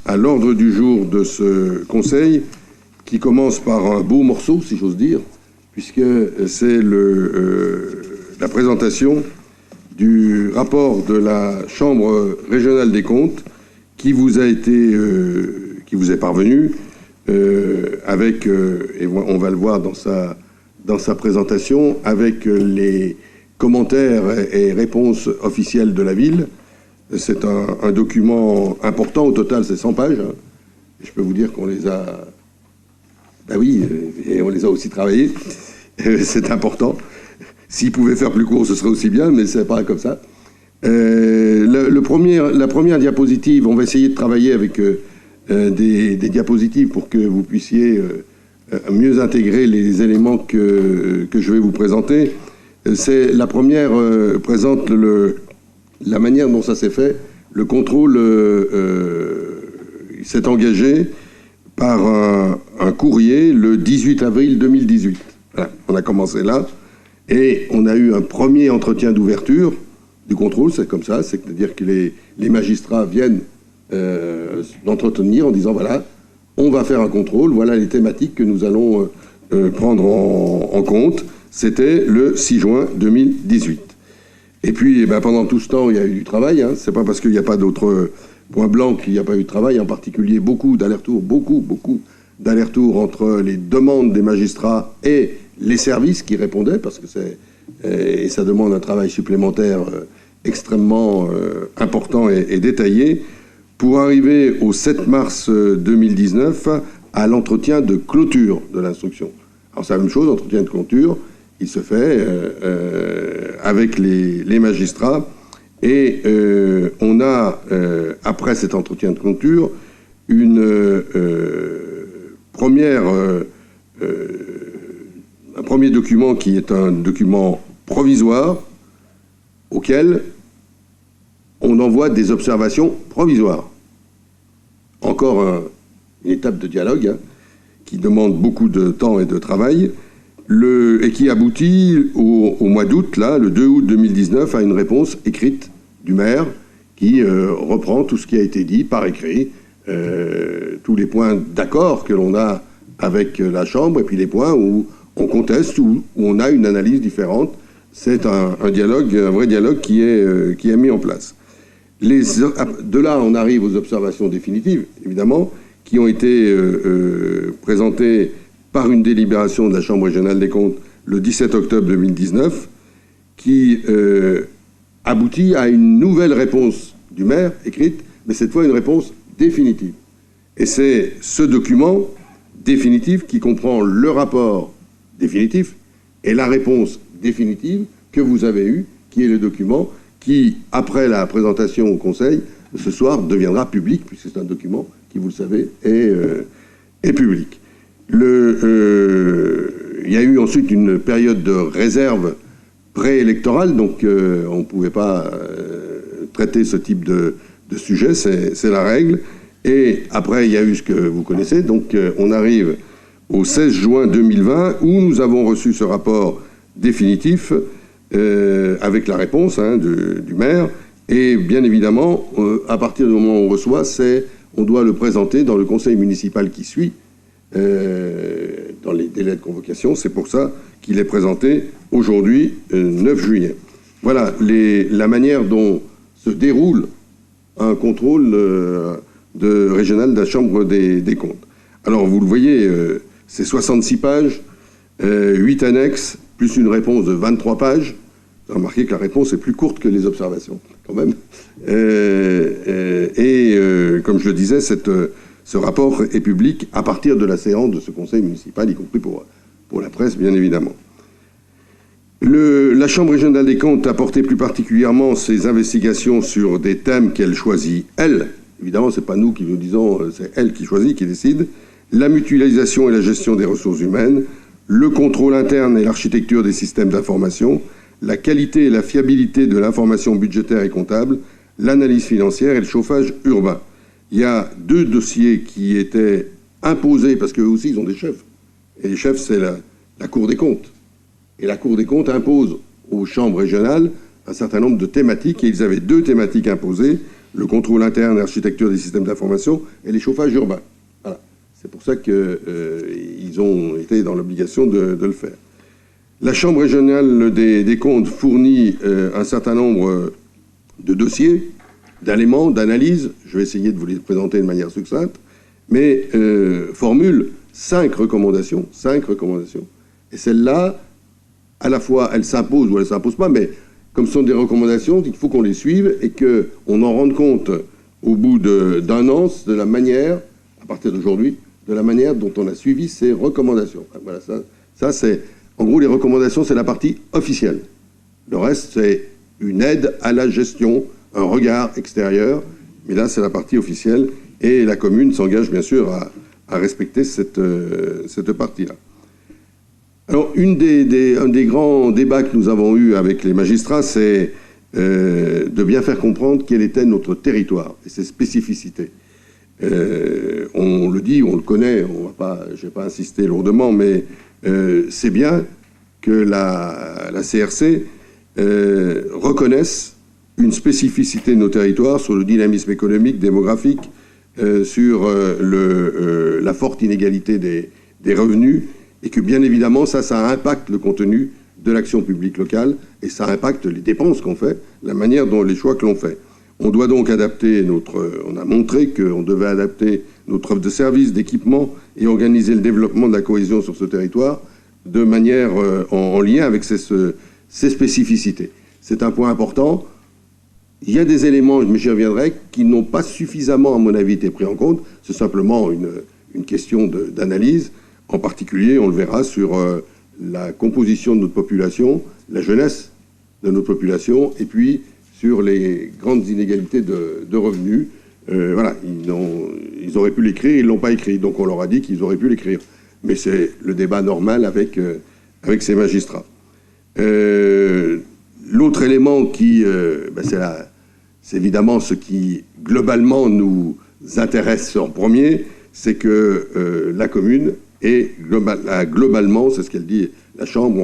à l'ordre du jour de ce Conseil, qui commence par un beau morceau, si j'ose dire, puisque c'est la présentation du rapport de la Chambre régionale des comptes qui vous est parvenu avec, et on va le voir dans sa présentation, avec les commentaires et réponses officielles de la ville. C'est un document important. Au total, c'est 100 pages. Hein. Je peux vous dire qu'on les a... Ben oui, et on les a aussi travaillés. C'est important. S'ils pouvaient faire plus court, ce serait aussi bien, mais c'est pas comme ça. La première diapositive, on va essayer de travailler avec des diapositives pour que vous puissiez mieux intégrer les éléments que je vais vous présenter. C'est la première présente la manière dont ça s'est fait. Le contrôle s'est engagé par un courrier le 18 avril 2018. Voilà, on a commencé là. Et on a eu un premier entretien d'ouverture du contrôle, c'est comme ça, c'est-à-dire que les magistrats viennent l'entretenir en disant, voilà, on va faire un contrôle, voilà les thématiques que nous allons prendre en compte. C'était le 6 juin 2018. Et puis, pendant tout ce temps, il y a eu du travail. Hein. C'est pas parce qu'il n'y a pas d'autres points blancs qu'il n'y a pas eu de travail. En particulier, beaucoup d'allers-retours entre les demandes des magistrats et les services qui répondaient, parce que et ça demande un travail supplémentaire extrêmement important et détaillé, pour arriver au 7 mars 2019 à l'entretien de clôture de l'instruction. Alors c'est la même chose, l'entretien de clôture, il se fait avec les magistrats, et on a, après cet entretien de clôture, un premier document qui est un document provisoire auquel on envoie des observations provisoires. Encore une étape de dialogue hein, qui demande beaucoup de temps et de travail et qui aboutit au mois d'août, là, le 2 août 2019, à une réponse écrite du maire qui reprend tout ce qui a été dit par écrit, tous les points d'accord que l'on a avec la Chambre et puis les points où on conteste, où on a une analyse différente. C'est un dialogue, un vrai dialogue qui est mis en place. De là, on arrive aux observations définitives, évidemment, qui ont été présentées par une délibération de la Chambre régionale des comptes le 17 octobre 2019, qui aboutit à une nouvelle réponse du maire, écrite, mais cette fois une réponse définitive. Et c'est ce document définitif qui comprend le rapport définitif et la réponse définitive que vous avez eue, qui est le document qui, après la présentation au Conseil, ce soir deviendra public, puisque c'est un document qui, vous le savez, est public. Il y a eu ensuite une période de réserve préélectorale, donc on ne pouvait pas traiter ce type de sujet, c'est la règle. Et après, il y a eu ce que vous connaissez, donc on arrive au 16 juin 2020, où nous avons reçu ce rapport définitif avec la réponse du maire. Et bien évidemment, à partir du moment où on reçoit, on doit le présenter dans le conseil municipal qui suit, dans les délais de convocation. C'est pour ça qu'il est présenté aujourd'hui, 9 juillet. Voilà la manière dont se déroule un contrôle régional de la Chambre des comptes. Alors, vous le voyez, c'est 66 pages, 8 annexes, plus une réponse de 23 pages. Vous avez remarqué que la réponse est plus courte que les observations, quand même. Comme je le disais, ce rapport est public à partir de la séance de ce conseil municipal, y compris pour la presse, bien évidemment. La Chambre régionale des comptes a porté plus particulièrement ses investigations sur des thèmes qu'elle choisit, elle. Évidemment, ce n'est pas nous qui le disons, c'est elle qui choisit, qui décide. La mutualisation et la gestion des ressources humaines, le contrôle interne et l'architecture des systèmes d'information, la qualité et la fiabilité de l'information budgétaire et comptable, l'analyse financière et le chauffage urbain. Il y a 2 dossiers qui étaient imposés, parce qu'eux aussi, ils ont des chefs. Et les chefs, c'est la Cour des comptes. Et la Cour des comptes impose aux chambres régionales un certain nombre de thématiques, et ils avaient 2 thématiques imposées. le contrôle interne et l'architecture des systèmes d'information et les chauffages urbains. Voilà. C'est pour ça qu'ils ont été dans l'obligation de le faire. La Chambre régionale des comptes fournit un certain nombre de dossiers, d'éléments, d'analyses. Je vais essayer de vous les présenter de manière succincte, mais formule 5 recommandations. Et celles-là, à la fois, elles s'imposent ou elles ne s'imposent pas, mais comme ce sont des recommandations, il faut qu'on les suive et qu'on en rende compte au bout d'un an de la manière, à partir d'aujourd'hui, de la manière dont on a suivi ces recommandations. Voilà, ça c'est... En gros, les recommandations, c'est la partie officielle. Le reste, c'est une aide à la gestion, un regard extérieur, mais là, c'est la partie officielle, et la commune s'engage, bien sûr, à respecter cette partie-là. Alors, un des grands débats que nous avons eus avec les magistrats, c'est de bien faire comprendre quel était notre territoire et ses spécificités. On le dit, on le connaît, je ne vais pas insister lourdement, mais c'est bien que la CRC reconnaisse une spécificité de nos territoires sur le dynamisme économique, démographique, sur la forte inégalité des revenus, et que bien évidemment ça impacte le contenu de l'action publique locale, et ça impacte les dépenses qu'on fait, la manière dont les choix que l'on fait. On doit donc adapter on a montré qu'on devait adapter notre offre de services, d'équipements, et organiser le développement de la cohésion sur ce territoire de manière en lien avec ces spécificités. C'est un point important. Il y a des éléments, mais j'y reviendrai, qui n'ont pas suffisamment, à mon avis, été pris en compte. C'est simplement une question d'analyse. En particulier, on le verra sur la composition de notre population, la jeunesse de notre population, et puis sur les grandes inégalités de revenus. Voilà, ils auraient pu l'écrire, ils ne l'ont pas écrit, donc on leur a dit qu'ils auraient pu l'écrire. Mais c'est le débat normal avec ces magistrats. L'autre élément c'est évidemment ce qui globalement nous intéresse en premier, c'est que la commune est globalement, c'est ce qu'elle dit la Chambre,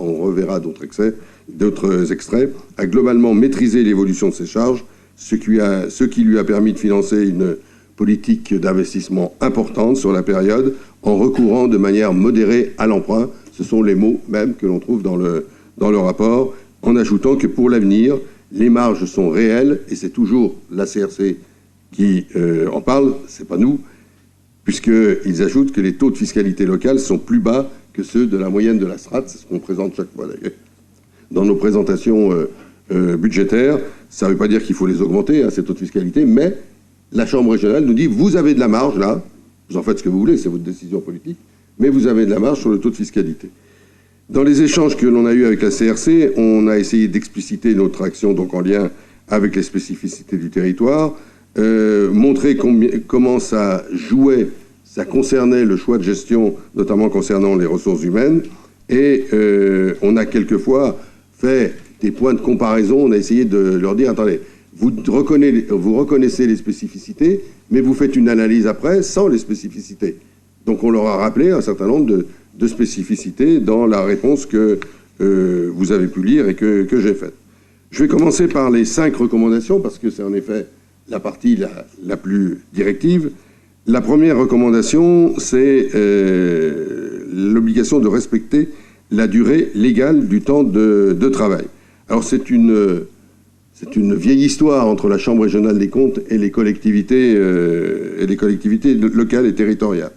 on reverra d'autres extraits, a globalement maîtrisé l'évolution de ses charges, ce qui lui a permis de financer une politique d'investissement importante sur la période, en recourant de manière modérée à l'emprunt. Ce sont les mots même que l'on trouve dans le rapport, en ajoutant que pour l'avenir, les marges sont réelles, et c'est toujours la CRC qui en parle, c'est pas nous, puisqu'ils ajoutent que les taux de fiscalité locale sont plus bas que ceux de la moyenne de la strate, c'est ce qu'on présente chaque fois d'ailleurs, dans nos présentations budgétaires. Ça ne veut pas dire qu'il faut les augmenter, ces taux de fiscalité, mais la Chambre régionale nous dit, vous avez de la marge là, vous en faites ce que vous voulez, c'est votre décision politique, mais vous avez de la marge sur le taux de fiscalité. Dans les échanges que l'on a eus avec la CRC, on a essayé d'expliciter notre action donc en lien avec les spécificités du territoire, montrer comment ça jouait, ça concernait le choix de gestion, notamment concernant les ressources humaines, et on a quelquefois fait des points de comparaison, on a essayé de leur dire, attendez, vous reconnaissez les spécificités, mais vous faites une analyse après sans les spécificités. Donc on leur a rappelé un certain nombre de spécificités dans la réponse que vous avez pu lire et que j'ai faite. Je vais commencer par les 5 recommandations, parce que c'est en effet la partie la plus directive. La première recommandation, c'est l'obligation de respecter la durée légale du temps de travail. Alors c'est une vieille histoire entre la Chambre régionale des comptes et les collectivités locales et territoriales.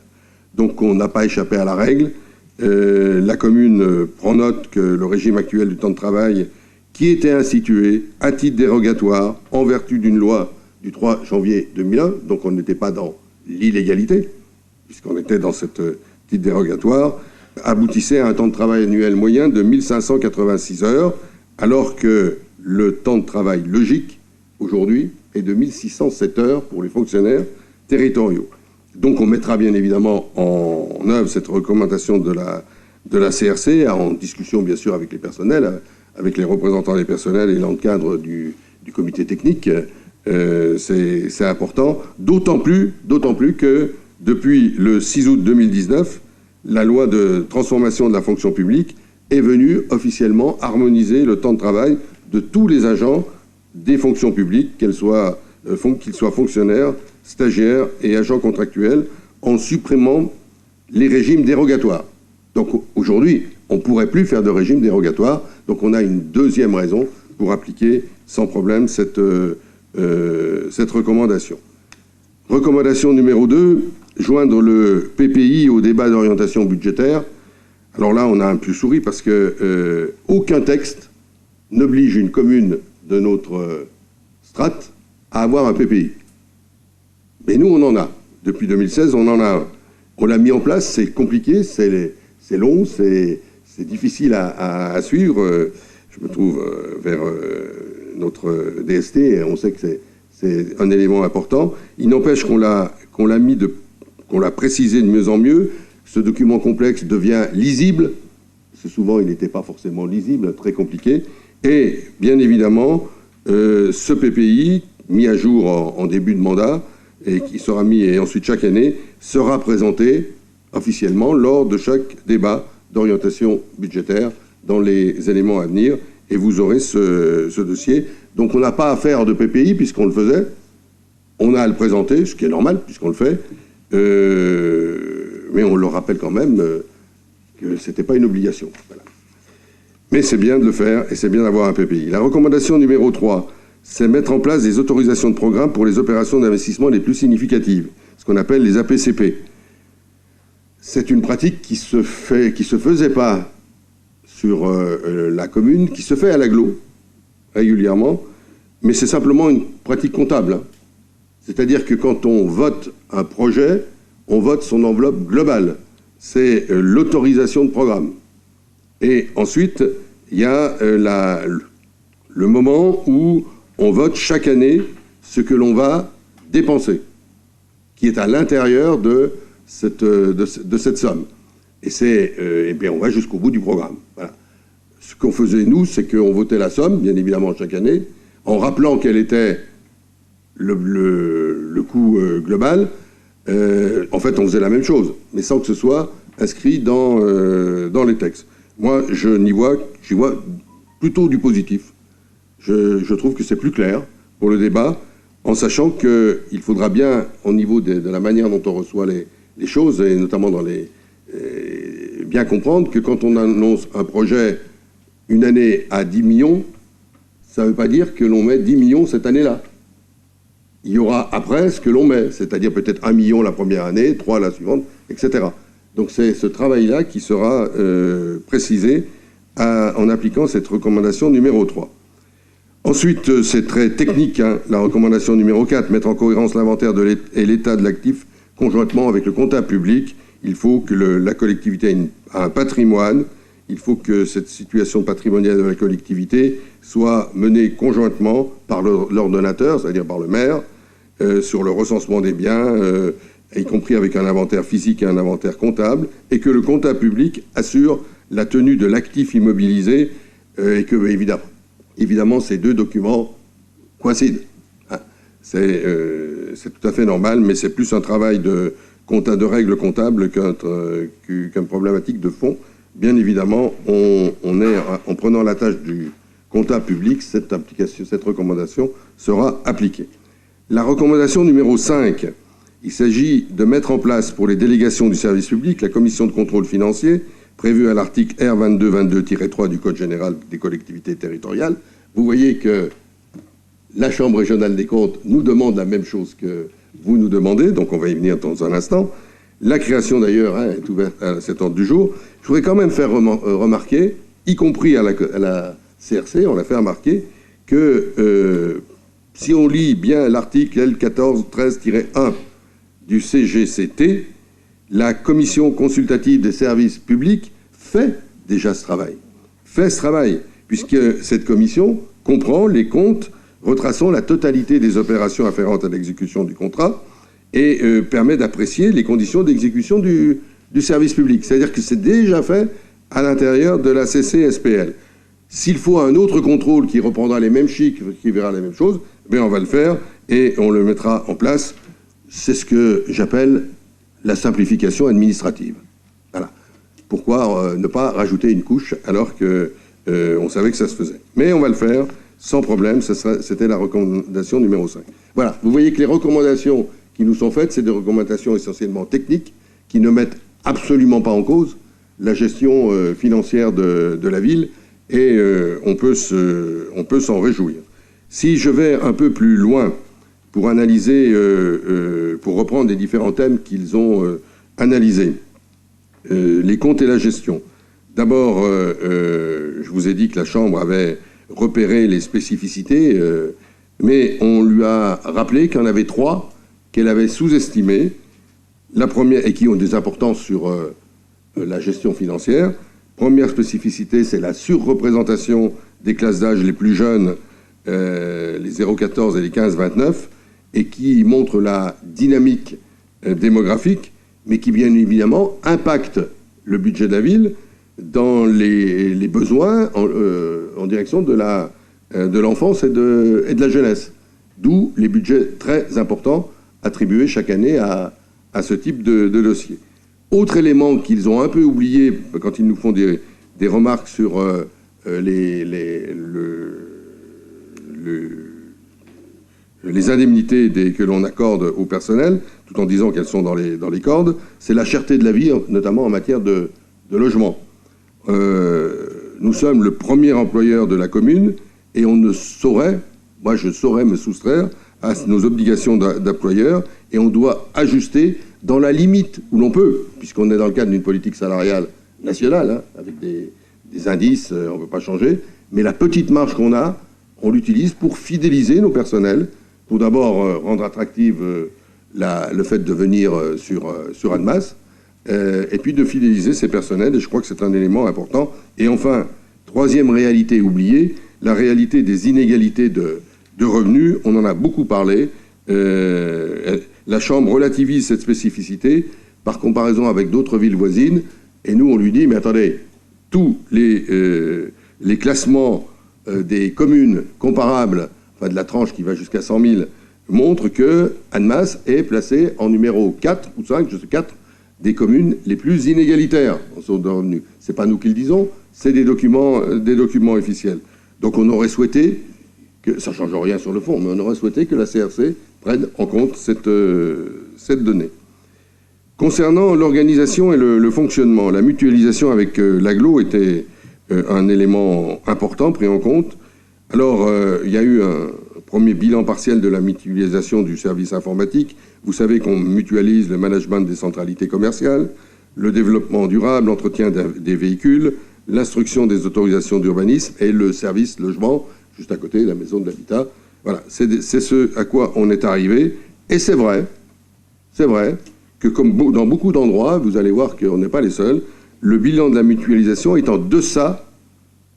Donc on n'a pas échappé à la règle. La commune prend note que le régime actuel du temps de travail, qui était institué à titre dérogatoire en vertu d'une loi du 3 janvier 2001, donc on n'était pas dans l'illégalité, puisqu'on était dans cette titre dérogatoire, aboutissait à un temps de travail annuel moyen de 1586 heures, alors que le temps de travail logique, aujourd'hui, est de 1607 heures pour les fonctionnaires territoriaux. Donc on mettra bien évidemment en œuvre cette recommandation de la CRC, en discussion bien sûr avec les personnels, avec les représentants des personnels et dans le cadre du comité technique. C'est important, d'autant plus que depuis le 6 août 2019, la loi de transformation de la fonction publique est venue officiellement harmoniser le temps de travail de tous les agents des fonctions publiques, qu'elles soient qu'ils soient fonctionnaires, stagiaires et agents contractuels, en supprimant les régimes dérogatoires. Donc aujourd'hui, on ne pourrait plus faire de régime dérogatoire, donc on a une deuxième raison pour appliquer sans problème cette recommandation. Recommandation numéro 2, joindre le PPI au débat d'orientation budgétaire. Alors là, on a un peu souri parce que aucun texte n'oblige une commune de notre strate à avoir un PPI. Mais nous, on en a. Depuis 2016, on en a un. On l'a mis en place, c'est compliqué, c'est long, c'est difficile à suivre. Je me trouve vers notre DST, et on sait que c'est un élément important. Il n'empêche qu'on l'a précisé de mieux en mieux. Ce document complexe devient lisible, parce que souvent il n'était pas forcément lisible, très compliqué. Et bien évidemment, ce PPI, mis à jour en début de mandat, et qui sera mis, et ensuite chaque année, sera présenté officiellement lors de chaque débat d'orientation budgétaire dans les éléments à venir, et vous aurez ce dossier. Donc on n'a pas à faire de PPI puisqu'on le faisait, on a à le présenter, ce qui est normal puisqu'on le fait, mais on le rappelle quand même que ce n'était pas une obligation. Voilà. Mais c'est bien de le faire et c'est bien d'avoir un PPI. La recommandation numéro 3, c'est mettre en place des autorisations de programme pour les opérations d'investissement les plus significatives, ce qu'on appelle les APCP. C'est une pratique qui se faisait pas sur la commune, qui se fait à l'agglo régulièrement, mais c'est simplement une pratique comptable. Hein. C'est-à-dire que quand on vote un projet, on vote son enveloppe globale. C'est l'autorisation de programme. Et ensuite, il y a le moment où on vote chaque année ce que l'on va dépenser, qui est à l'intérieur de cette somme. Et bien on va jusqu'au bout du programme. Voilà. Ce qu'on faisait, nous, c'est qu'on votait la somme, bien évidemment, chaque année, en rappelant quel était le coût global. En fait, on faisait la même chose, mais sans que ce soit inscrit dans les textes. Moi, j'y vois plutôt du positif. Je trouve que c'est plus clair pour le débat, en sachant qu'il faudra bien, au niveau de la manière dont on reçoit les choses, et notamment bien comprendre que quand on annonce un projet une année à 10 millions, ça ne veut pas dire que l'on met 10 millions cette année-là. Il y aura après ce que l'on met, c'est-à-dire peut-être 1 million la première année, 3 la suivante, etc. Donc c'est ce travail-là qui sera précisé en appliquant cette recommandation numéro 3. Ensuite, c'est très technique, hein, la recommandation numéro 4, mettre en cohérence l'inventaire et l'état de l'actif conjointement avec le comptable public. Il faut que la collectivité ait un patrimoine, il faut que cette situation patrimoniale de la collectivité soit menée conjointement par l'ordonnateur, c'est-à-dire par le maire, sur le recensement des biens, y compris avec un inventaire physique et un inventaire comptable, et que le comptable public assure la tenue de l'actif immobilisé, et que, évidemment, ces deux documents coïncident. Hein. C'est tout à fait normal, mais c'est plus un travail de règles comptables qu'une problématique de fond. Bien évidemment, en prenant la tâche du comptable public, cette recommandation sera appliquée. La recommandation numéro 5, il s'agit de mettre en place pour les délégations du service public la commission de contrôle financier prévue à l'article R2222-3 du Code général des collectivités territoriales. Vous voyez que la Chambre régionale des comptes nous demande la même chose que vous nous demandez, donc on va y venir dans un instant. La création, d'ailleurs, est ouverte à cet ordre du jour. Je voudrais quand même faire remarquer, y compris à la CRC, on l'a fait remarquer, que si on lit bien l'article L1413-1 du CGCT, la commission consultative des services publics fait déjà ce travail. Puisque cette commission comprend les comptes retraçant la totalité des opérations afférentes à l'exécution du contrat et permet d'apprécier les conditions d'exécution du service public. C'est-à-dire que c'est déjà fait à l'intérieur de la CCSPL. S'il faut un autre contrôle qui reprendra les mêmes chiffres, qui verra les mêmes choses, bien on va le faire et on le mettra en place. C'est ce que j'appelle la simplification administrative. Voilà. Pourquoi ne pas rajouter une couche alors qu'on savait que ça se faisait? Mais on va le faire. sans problème. C'était la recommandation numéro 5. Voilà, vous voyez que les recommandations qui nous sont faites, c'est des recommandations essentiellement techniques qui ne mettent absolument pas en cause la gestion financière de la ville, et on peut s'en réjouir. Si je vais un peu plus loin pour analyser, pour reprendre les différents thèmes qu'ils ont analysés, les comptes et la gestion. D'abord, je vous ai dit que la Chambre avait repéré les spécificités, mais on lui a rappelé qu'il y en avait 3 qu'elle avait sous-estimées. La première, et qui ont des importances sur la gestion financière. Première spécificité, c'est la surreprésentation des classes d'âge les plus jeunes, les 0,14 et les 15-29, et qui montre la dynamique démographique, mais qui bien évidemment impacte le budget de la ville dans les besoins en direction de l'enfance et de la jeunesse. D'où les budgets très importants attribués chaque année à ce type de dossier. Autre élément qu'ils ont un peu oublié quand ils nous font des remarques sur les indemnités que l'on accorde au personnel, tout en disant qu'elles sont dans les cordes, c'est la cherté de la vie, notamment en matière de logement. Nous sommes le premier employeur de la commune et on ne saurait, moi je saurais me soustraire à nos obligations d'employeur, et on doit ajuster dans la limite où l'on peut, puisqu'on est dans le cadre d'une politique salariale nationale, hein, avec des indices, on ne peut pas changer, mais la petite marge qu'on a, on l'utilise pour fidéliser nos personnels, pour d'abord rendre attractive le fait de venir sur Annemasse, et puis de fidéliser ces personnels, et je crois que c'est un élément important. Et enfin, troisième réalité oubliée, la réalité des inégalités de revenus. On en a beaucoup parlé. La Chambre relativise cette spécificité par comparaison avec d'autres villes voisines, et nous on lui dit, mais attendez, tous les classements des communes comparables, enfin de la tranche qui va jusqu'à 100 000, montrent que Annemasse est placée en numéro 4 ou 5, je sais 4, des communes les plus inégalitaires en sorte de revenus. Ce n'est pas nous qui le disons, c'est des documents officiels. Donc on aurait souhaité, ça ne change rien sur le fond, mais on aurait souhaité que la CRC prenne en compte cette donnée. Concernant l'organisation et le fonctionnement, la mutualisation avec l'agglo était un élément important pris en compte. Alors, il y a eu un premier bilan partiel de la mutualisation du service informatique. Vous savez qu'on mutualise le management des centralités commerciales, le développement durable, l'entretien des véhicules, l'instruction des autorisations d'urbanisme et le service logement, juste à côté de la maison de l'habitat. Voilà, c'est ce à quoi on est arrivé. Et c'est vrai que comme dans beaucoup d'endroits, vous allez voir qu'on n'est pas les seuls, le bilan de la mutualisation est en deçà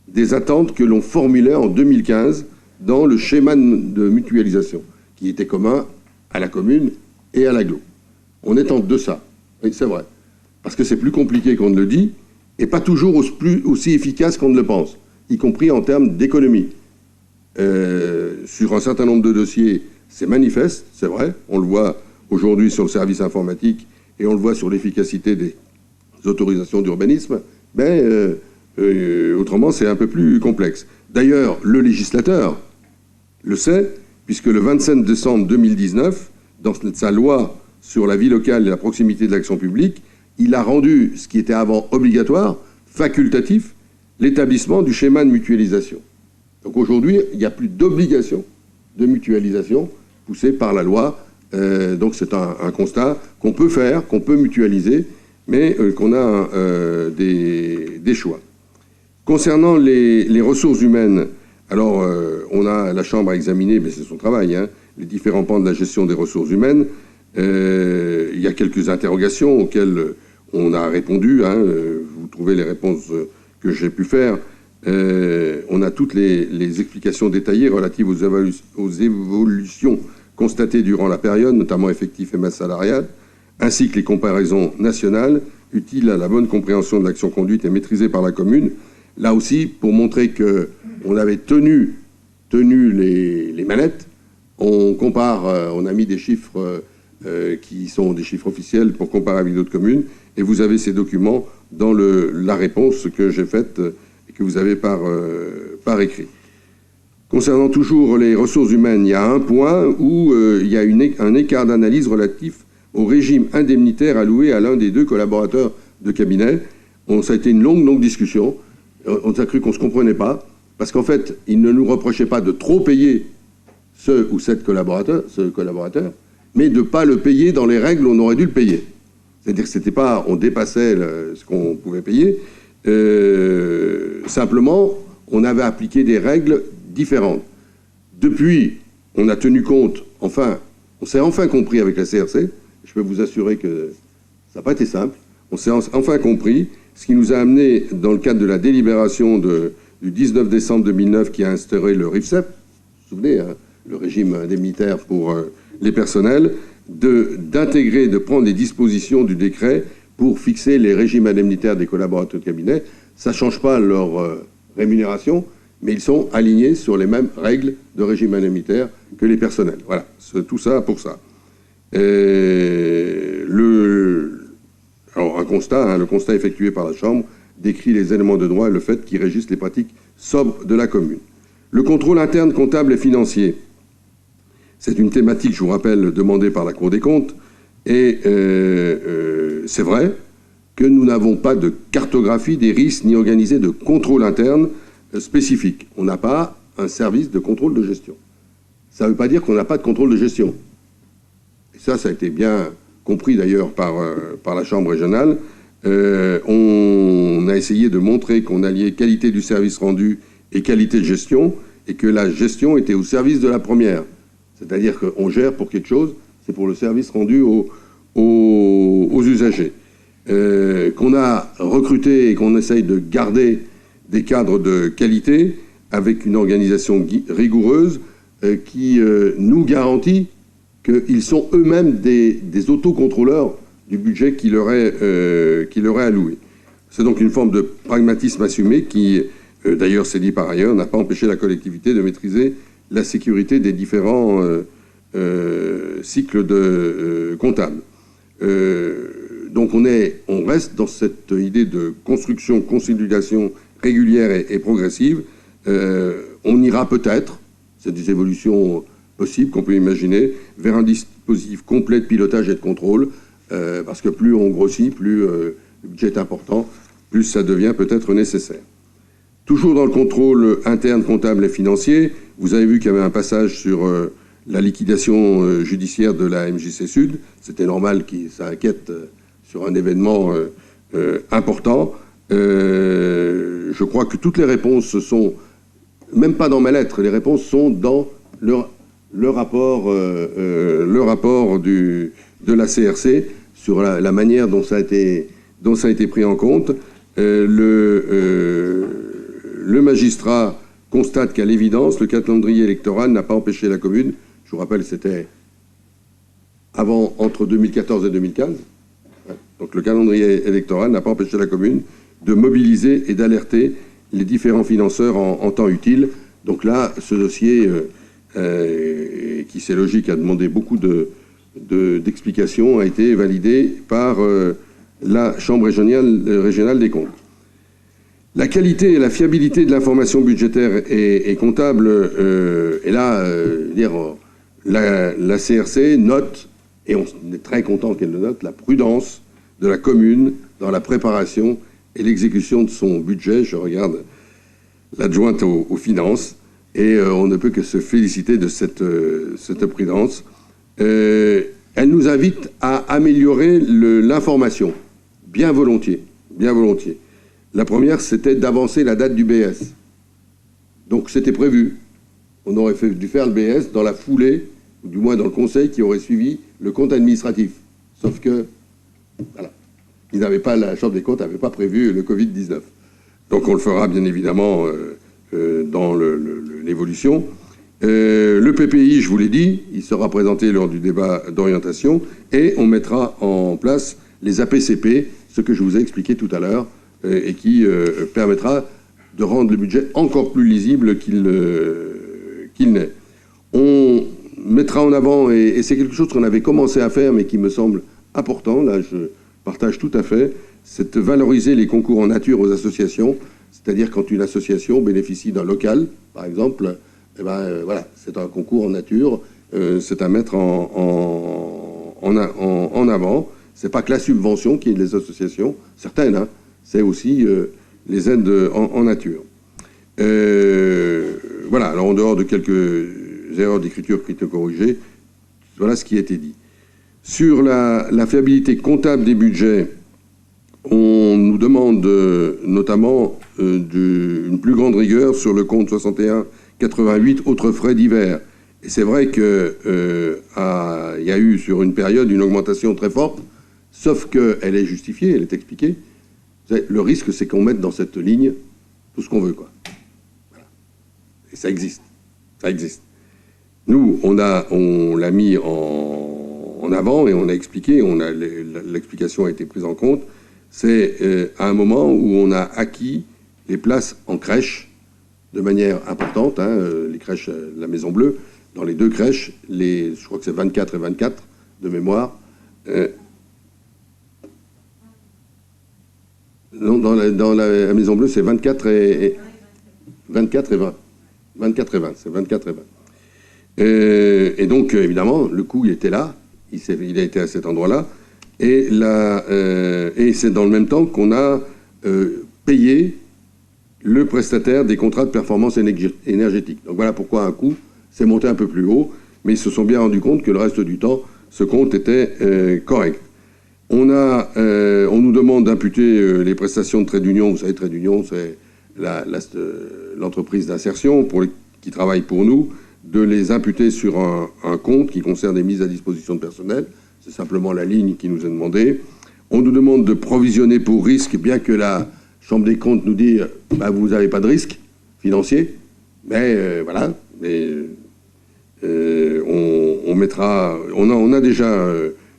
des attentes que l'on formulait en 2015 dans le schéma de mutualisation, qui était commun à la commune et à l'agglo. On est en deçà, oui, c'est vrai, parce que c'est plus compliqué qu'on ne le dit, et pas toujours aussi efficace qu'on ne le pense, y compris en termes d'économie. Sur un certain nombre de dossiers, c'est manifeste, c'est vrai, on le voit aujourd'hui sur le service informatique et on le voit sur l'efficacité des autorisations d'urbanisme, mais autrement c'est un peu plus complexe. D'ailleurs, le législateur le sait, puisque le 25 décembre 2019, dans sa loi sur la vie locale et la proximité de l'action publique, il a rendu ce qui était avant obligatoire, facultatif, l'établissement du schéma de mutualisation. Donc aujourd'hui, il n'y a plus d'obligation de mutualisation poussée par la loi. Donc c'est un constat qu'on peut faire, qu'on peut mutualiser, mais qu'on a des choix. Concernant les ressources humaines, alors la Chambre a examiné, mais c'est son travail, hein, les différents pans de la gestion des ressources humaines. Il y a quelques interrogations auxquelles on a répondu. Hein, vous trouvez les réponses que j'ai pu faire. On a toutes les explications détaillées relatives aux évolutions constatées durant la période, notamment effectifs et masse salariale, ainsi que les comparaisons nationales utiles à la bonne compréhension de l'action conduite et maîtrisée par la commune. Là aussi, pour montrer qu'on avait tenu les manettes, on compare, on a mis des chiffres qui sont des chiffres officiels pour comparer avec d'autres communes, et vous avez ces documents dans la réponse que j'ai faite et que vous avez par écrit. Concernant toujours les ressources humaines, il y a un point où il y a un écart d'analyse relatif au régime indemnitaire alloué à l'un des deux collaborateurs de cabinet. Ça a été une longue discussion. On a cru qu'on ne se comprenait pas, parce qu'en fait, ils ne nous reprochaient pas de trop payer ce ou cette collaborateur, mais de ne pas le payer dans les règles où on aurait dû le payer. C'est-à-dire que c'était pas, on dépassait ce qu'on pouvait payer. Simplement, on avait appliqué des règles différentes. Depuis, on a tenu compte, on s'est enfin compris avec la CRC. Je peux vous assurer que ça n'a pas été simple. On s'est enfin compris, ce qui nous a amené, dans le cadre de la délibération du 19 décembre 2009 qui a instauré le RIFSEP, vous vous souvenez, hein, le régime indemnitaire pour les personnels, d'intégrer, de prendre les dispositions du décret pour fixer les régimes indemnitaires des collaborateurs de cabinet. Ça ne change pas leur rémunération, mais ils sont alignés sur les mêmes règles de régime indemnitaire que les personnels. Voilà, tout ça pour ça. Alors, un constat, hein, le constat effectué par la Chambre décrit les éléments de droit et le fait qui régissent les pratiques sobres de la commune. Le contrôle interne comptable et financier, c'est une thématique, je vous rappelle, demandée par la Cour des comptes, et c'est vrai que nous n'avons pas de cartographie des risques ni organisé de contrôle interne spécifique. On n'a pas un service de contrôle de gestion. Ça ne veut pas dire qu'on n'a pas de contrôle de gestion. Et ça a été bien compris d'ailleurs par la Chambre régionale. On a essayé de montrer qu'on alliait qualité du service rendu et qualité de gestion, et que la gestion était au service de la première. C'est-à-dire qu'on gère pour quelque chose, c'est pour le service rendu aux usagers. Qu'on a recruté et qu'on essaye de garder des cadres de qualité avec une organisation rigoureuse qui nous garantit qu'ils sont eux-mêmes des autocontrôleurs du budget qui leur est alloué. C'est donc une forme de pragmatisme assumé qui, d'ailleurs c'est dit par ailleurs, n'a pas empêché la collectivité de maîtriser la sécurité des différents cycles comptables. Donc on reste dans cette idée de construction, consolidation régulière et progressive. On ira peut-être, c'est des évolutions possibles qu'on peut imaginer, vers un dispositif complet de pilotage et de contrôle, parce que plus on grossit, plus le budget est important, plus ça devient peut-être nécessaire. Toujours dans le contrôle interne, comptable et financier, vous avez vu qu'il y avait un passage sur la liquidation judiciaire de la MJC Sud. C'était normal que ça inquiète sur un événement important. Je crois que toutes les réponses sont, même pas dans ma lettre, les réponses sont dans le rapport de la CRC sur la manière dont ça a été pris en compte. Le magistrat constate qu'à l'évidence, le calendrier électoral n'a pas empêché la commune, je vous rappelle, c'était entre 2014 et 2015, donc le calendrier électoral n'a pas empêché la commune de mobiliser et d'alerter les différents financeurs en temps utile. Donc là, ce dossier, qui c'est logique, a demandé beaucoup d'explications, a été validé par la Chambre régionale des comptes. La qualité et la fiabilité de l'information budgétaire et comptable, et là, la CRC note, et on est très content qu'elle le note, la prudence de la commune dans la préparation et l'exécution de son budget. Je regarde l'adjointe aux finances, et on ne peut que se féliciter de cette prudence. Elle nous invite à améliorer l'information, bien volontiers. La première, c'était d'avancer la date du BS. Donc c'était prévu. On aurait dû faire le BS dans la foulée, ou du moins dans le conseil qui aurait suivi le compte administratif. Sauf que, voilà, la Chambre des comptes n'avait pas prévu le Covid-19. Donc on le fera bien évidemment dans l'évolution. Le PPI, je vous l'ai dit, il sera présenté lors du débat d'orientation, et on mettra en place les APCP, ce que je vous ai expliqué tout à l'heure, et qui permettra de rendre le budget encore plus lisible qu'il n'est. On mettra en avant, et c'est quelque chose qu'on avait commencé à faire, mais qui me semble important, là je partage tout à fait, c'est de valoriser les concours en nature aux associations, c'est-à-dire quand une association bénéficie d'un local, par exemple, eh ben, voilà, c'est un concours en nature, c'est à mettre en avant. C'est pas que la subvention qui est des associations, certaines, hein, c'est aussi les aides en nature. Voilà, alors en dehors de quelques erreurs d'écriture qui étaient corrigées, voilà ce qui a été dit. Sur la fiabilité comptable des budgets, on nous demande notamment une plus grande rigueur sur le compte 6188 autres frais divers. Et c'est vrai qu'il y a eu sur une période une augmentation très forte, sauf qu'elle est justifiée, elle est expliquée. Le risque, c'est qu'on mette dans cette ligne tout ce qu'on veut, quoi. Voilà. Et ça existe. Ça existe. Nous, on l'a mis en avant et on a expliqué, l'explication a été prise en compte. C'est à un moment où on a acquis les places en crèche de manière importante, hein, les crèches, la Maison Bleue, dans les deux crèches, je crois que c'est 24 et 24 de mémoire. Non, dans la Maison Bleue, c'est 24 et 24 et 20. 24 et 20, c'est 24 et 20. Et donc, évidemment, le coût, il était là, il a été à cet endroit-là, et c'est dans le même temps qu'on a payé le prestataire des contrats de performance énergétique. Donc voilà pourquoi un coût s'est monté un peu plus haut, mais ils se sont bien rendus compte que le reste du temps, ce compte était correct. On nous demande d'imputer les prestations de trait d'union. Vous savez, trait d'union, c'est l'entreprise d'insertion qui travaille pour nous, de les imputer sur un compte qui concerne les mises à disposition de personnel. C'est simplement la ligne qui nous est demandée. On nous demande de provisionner pour risque, bien que la Chambre des comptes nous dit bah, vous n'avez pas de risque financier, mais voilà. Mais on mettra. On a déjà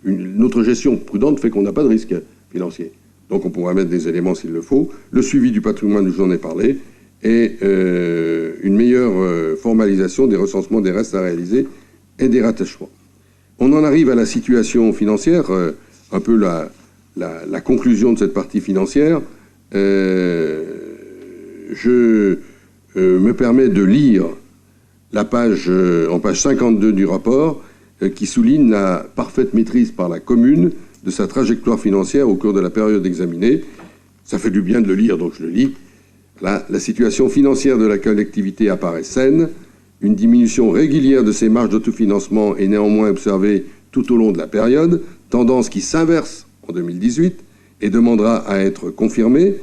notre gestion prudente fait qu'on n'a pas de risque financier. Donc on pourra mettre des éléments s'il le faut. Le suivi du patrimoine, j'en ai parlé, et une meilleure formalisation des recensements des restes à réaliser et des rattachements. On en arrive à la situation financière, un peu la conclusion de cette partie financière. Je me permets de lire la page, en page 52 du rapport, qui souligne la parfaite maîtrise par la commune de sa trajectoire financière au cours de la période examinée. Ça fait du bien de le lire, donc je le lis. Là, la situation financière de la collectivité apparaît saine. Une diminution régulière de ses marges d'autofinancement est néanmoins observée tout au long de la période, tendance qui s'inverse en 2018 et demandera à être confirmée.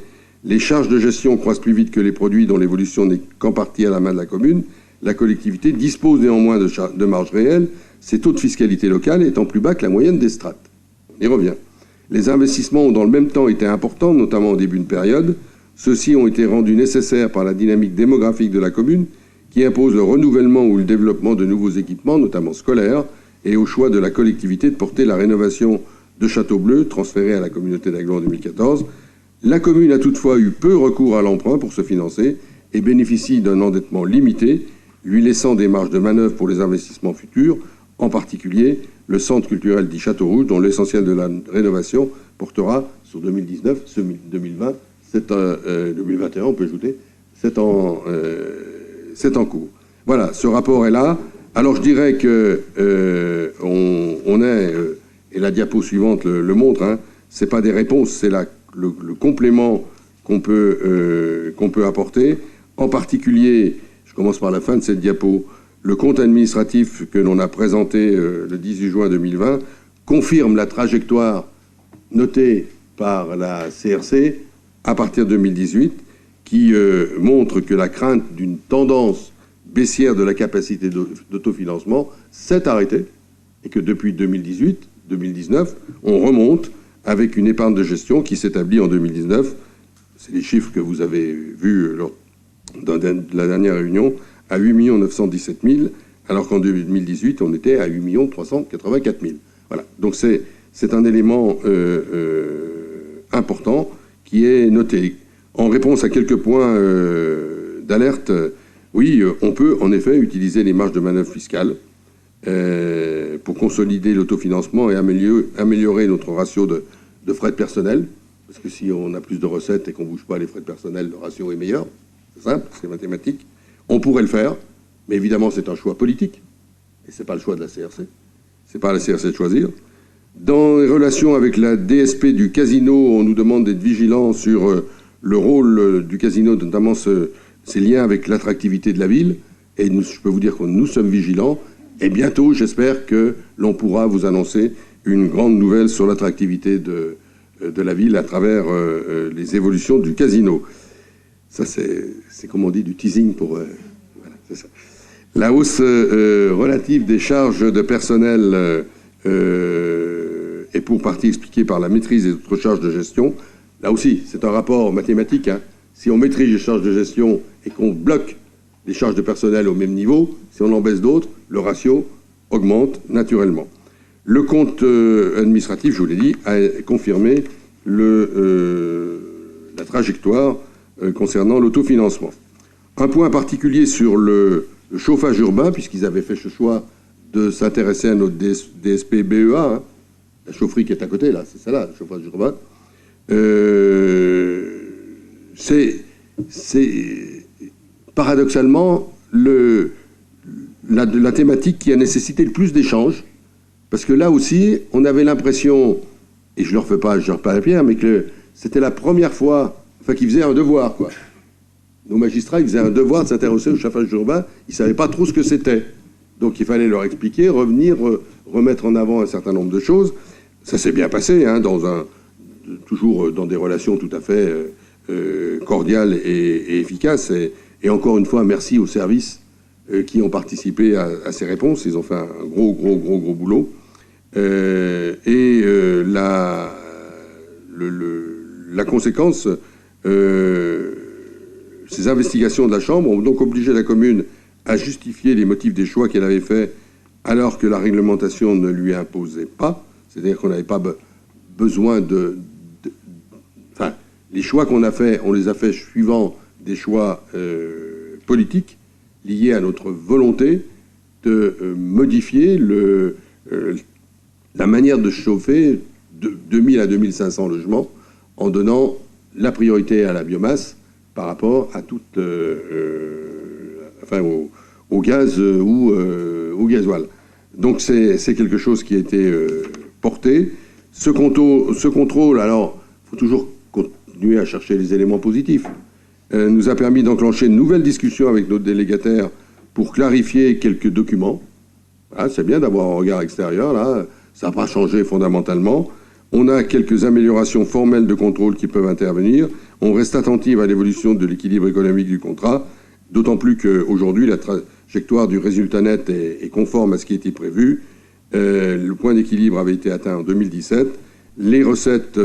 Les charges de gestion croissent plus vite que les produits dont l'évolution n'est qu'en partie à la main de la commune. La collectivité dispose néanmoins de marges réelles, ses taux de fiscalité locale étant plus bas que la moyenne des strates. On y revient. Les investissements ont dans le même temps été importants, notamment au début de période. Ceux-ci ont été rendus nécessaires par la dynamique démographique de la commune, qui impose le renouvellement ou le développement de nouveaux équipements, notamment scolaires, et au choix de la collectivité de porter la rénovation de Château-Bleu, transférée à la communauté d'Aglo en 2014. La commune a toutefois eu peu recours à l'emprunt pour se financer et bénéficie d'un endettement limité, lui laissant des marges de manœuvre pour les investissements futurs, en particulier le centre culturel dit Château-Rouge, dont l'essentiel de la rénovation portera sur 2019, 2020, 2021, on peut ajouter, c'est en cours. Voilà, ce rapport est là. Alors je dirais que et la diapo suivante le montre, hein, c'est pas des réponses, c'est le complément qu'on peut apporter. En particulier, je commence par la fin de cette diapo, le compte administratif que l'on a présenté le 18 juin 2020 confirme la trajectoire notée par la CRC à partir de 2018, qui montre que la crainte d'une tendance baissière de la capacité d'autofinancement s'est arrêtée et que depuis 2018-2019, on remonte avec une épargne de gestion qui s'établit en 2019, c'est les chiffres que vous avez vus lors de la dernière réunion, à 8 917 000, alors qu'en 2018, on était à 8 384 000. Voilà. Donc c'est un élément important qui est noté. En réponse à quelques points d'alerte, oui, on peut en effet utiliser les marges de manœuvre fiscales pour consolider l'autofinancement et améliorer notre ratio de frais de personnel. Parce que si on a plus de recettes et qu'on ne bouge pas les frais de personnel, le ratio est meilleur. C'est simple, c'est mathématique. On pourrait le faire. Mais évidemment, c'est un choix politique. Et ce n'est pas le choix de la CRC. Ce n'est pas à la CRC de choisir. Dans les relations avec la DSP du casino, on nous demande d'être vigilants sur le rôle du casino, notamment ses liens avec l'attractivité de la ville. Et je peux vous dire que nous sommes vigilants. Et bientôt, j'espère que l'on pourra vous annoncer une grande nouvelle sur l'attractivité de la ville à travers les évolutions du casino. Ça, c'est comme on dit, du teasing pour... voilà, c'est ça. La hausse relative des charges de personnel est pour partie expliquée par la maîtrise des autres charges de gestion. Là aussi, c'est un rapport mathématique. Hein. Si on maîtrise les charges de gestion et qu'on bloque les charges de personnel au même niveau, si on en baisse d'autres, le ratio augmente naturellement. Le compte administratif, je vous l'ai dit, a confirmé la trajectoire concernant l'autofinancement. Un point particulier sur le chauffage urbain, puisqu'ils avaient fait ce choix de s'intéresser à notre DSP BEA, hein, la chaufferie qui est à côté, là, c'est ça là, le chauffage urbain. C'est paradoxalement la thématique qui a nécessité le plus d'échanges, parce que là aussi, on avait l'impression, et je ne leur fais pas la pierre, mais que c'était la première fois, enfin, qu'ils faisaient un devoir, quoi. Nos magistrats, ils faisaient un devoir de s'intéresser au chauffage urbain, ils ne savaient pas trop ce que c'était. Donc il fallait leur expliquer, revenir, remettre en avant un certain nombre de choses. Ça s'est bien passé, hein, toujours dans des relations tout à fait cordiales et efficaces. Et encore une fois, merci aux services qui ont participé à ces réponses. Ils ont fait un gros boulot. La conséquence, ces investigations de la Chambre ont donc obligé la commune à justifier les motifs des choix qu'elle avait faits alors que la réglementation ne lui imposait pas. C'est-à-dire qu'on n'avait pas besoin Enfin, les choix qu'on a faits, on les a faits suivant des choix politiques liés à notre volonté de modifier la manière de chauffer de 2000 à 2500 logements en donnant la priorité à la biomasse par rapport à toute, au gaz ou au gasoil. Donc c'est quelque chose qui a été porté. Ce contrôle, alors, il faut toujours continuer à chercher les éléments positifs, nous a permis d'enclencher une nouvelle discussion avec nos délégataires pour clarifier quelques documents. Ah, c'est bien d'avoir un regard extérieur, là, ça n'a pas changé fondamentalement. On a quelques améliorations formelles de contrôle qui peuvent intervenir. On reste attentif à l'évolution de l'équilibre économique du contrat, d'autant plus qu'aujourd'hui, la trajectoire du résultat net est conforme à ce qui était prévu. Le point d'équilibre avait été atteint en 2017. Les recettes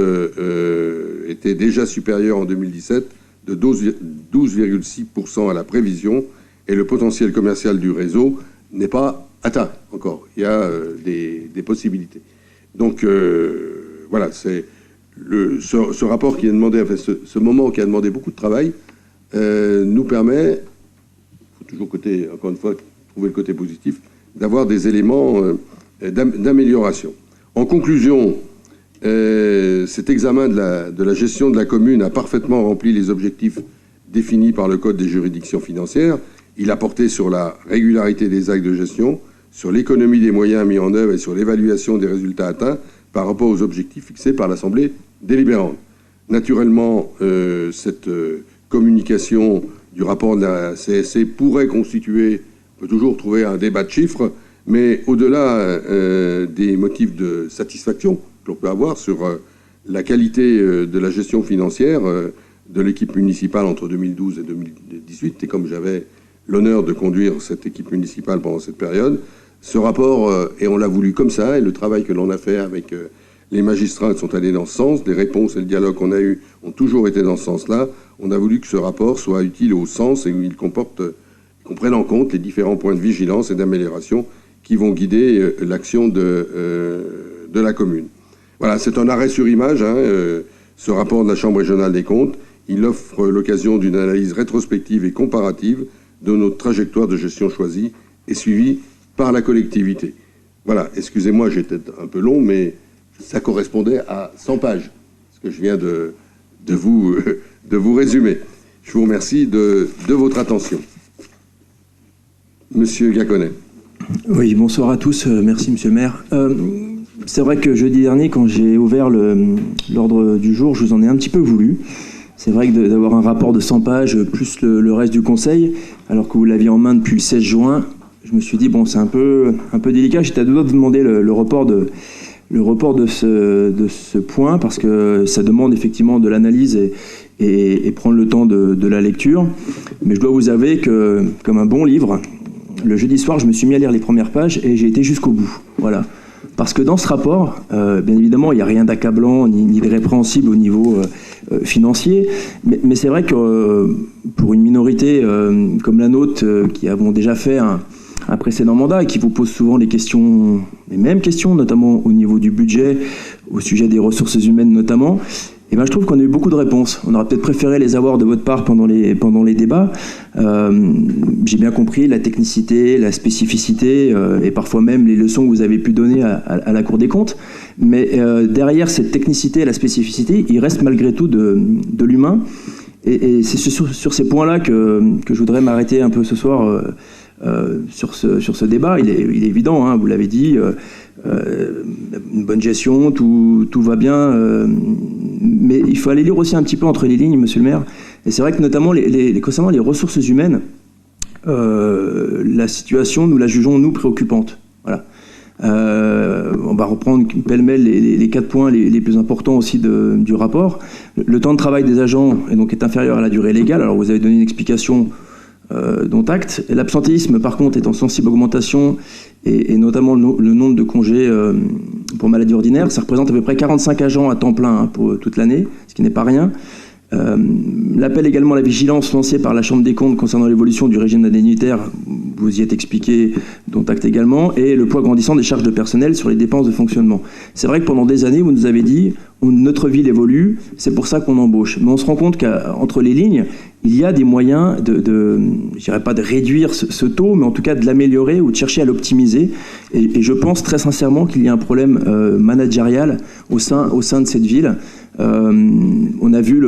étaient déjà supérieures en 2017 de 12,6% à la prévision, et le potentiel commercial du réseau n'est pas atteint encore. Il y a des possibilités. Donc, voilà, c'est ce rapport qui a demandé, enfin, ce moment qui a demandé beaucoup de travail, nous permet, il faut toujours encore une fois, trouver le côté positif, d'avoir des éléments d'amélioration. En conclusion, cet examen de la gestion de la commune a parfaitement rempli les objectifs définis par le Code des juridictions financières. Il a porté sur la régularité des actes de gestion, sur l'économie des moyens mis en œuvre et sur l'évaluation des résultats atteints par rapport aux objectifs fixés par l'Assemblée délibérante. Naturellement, cette communication du rapport de la CSC pourrait constituer, on peut toujours trouver un débat de chiffres, mais au-delà des motifs de satisfaction que l'on peut avoir sur la qualité de la gestion financière de l'équipe municipale entre 2012 et 2018, et comme j'avais l'honneur de conduire cette équipe municipale pendant cette période, ce rapport, et on l'a voulu comme ça, et le travail que l'on a fait avec les magistrats sont allés dans ce sens, les réponses et le dialogue qu'on a eu ont toujours été dans ce sens-là. On a voulu que ce rapport soit utile au sens et qu'on prenne en compte les différents points de vigilance et d'amélioration qui vont guider l'action de la commune. Voilà, c'est un arrêt sur image, hein, ce rapport de la Chambre régionale des comptes. Il offre l'occasion d'une analyse rétrospective et comparative de notre trajectoire de gestion choisie et suivie par la collectivité. Voilà, excusez-moi, j'étais un peu long, mais ça correspondait à 100 pages, ce que je viens de vous résumer. Je vous remercie de votre attention. Monsieur Gaconnet. Oui, bonsoir à tous. Merci, monsieur le maire. C'est vrai que jeudi dernier, quand j'ai ouvert l'ordre du jour, je vous en ai un petit peu voulu. C'est vrai que d'avoir un rapport de 100 pages, plus le reste du conseil, alors que vous l'aviez en main depuis le 16 juin, je me suis dit, bon, c'est un peu délicat. J'étais à deux doigts de vous demander le report de ce point, parce que ça demande effectivement de l'analyse et prendre le temps de la lecture. Mais je dois vous avouer que, comme un bon livre, le jeudi soir, je me suis mis à lire les premières pages et j'ai été jusqu'au bout. Voilà. Parce que dans ce rapport, bien évidemment, il n'y a rien d'accablant ni de répréhensible au niveau financier. Mais c'est vrai que pour une minorité comme la nôtre, qui avons déjà fait un précédent mandat et qui vous pose souvent les mêmes questions, notamment au niveau du budget, au sujet des ressources humaines notamment, et ben je trouve qu'on a eu beaucoup de réponses. On aurait peut-être préféré les avoir de votre part pendant les débats. J'ai bien compris la technicité, la spécificité et parfois même les leçons que vous avez pu donner à la Cour des comptes. Mais derrière cette technicité et la spécificité, il reste malgré tout de l'humain. Et c'est sur ces points-là que je voudrais m'arrêter un peu ce soir sur ce débat. Il est évident, hein, vous l'avez dit, une bonne gestion, tout va bien, mais il faut aller lire aussi un petit peu entre les lignes, monsieur le maire. Et c'est vrai que notamment concernant les ressources humaines, la situation, nous la jugeons, nous, préoccupante. Voilà. On va reprendre pêle-mêle les 4 points les plus importants aussi du rapport. Le temps de travail des agents est inférieur à la durée légale. Alors vous avez donné une explication dont acte. L'absentéisme, par contre, est en sensible augmentation, et notamment le nombre de congés pour maladie ordinaire. Ça représente à peu près 45 agents à temps plein pour toute l'année, ce qui n'est pas rien. L'appel également à la vigilance lancé par la Chambre des comptes concernant l'évolution du régime indemnitaire, vous y êtes expliqué, dont acte également, et le poids grandissant des charges de personnel sur les dépenses de fonctionnement. C'est vrai que pendant des années, vous nous avez dit, notre ville évolue, c'est pour ça qu'on embauche. Mais on se rend compte qu'entre les lignes, il y a des moyens je dirais pas de réduire ce taux, mais en tout cas de l'améliorer ou de chercher à l'optimiser. Et je pense très sincèrement qu'il y a un problème managérial au sein de cette ville. On a vu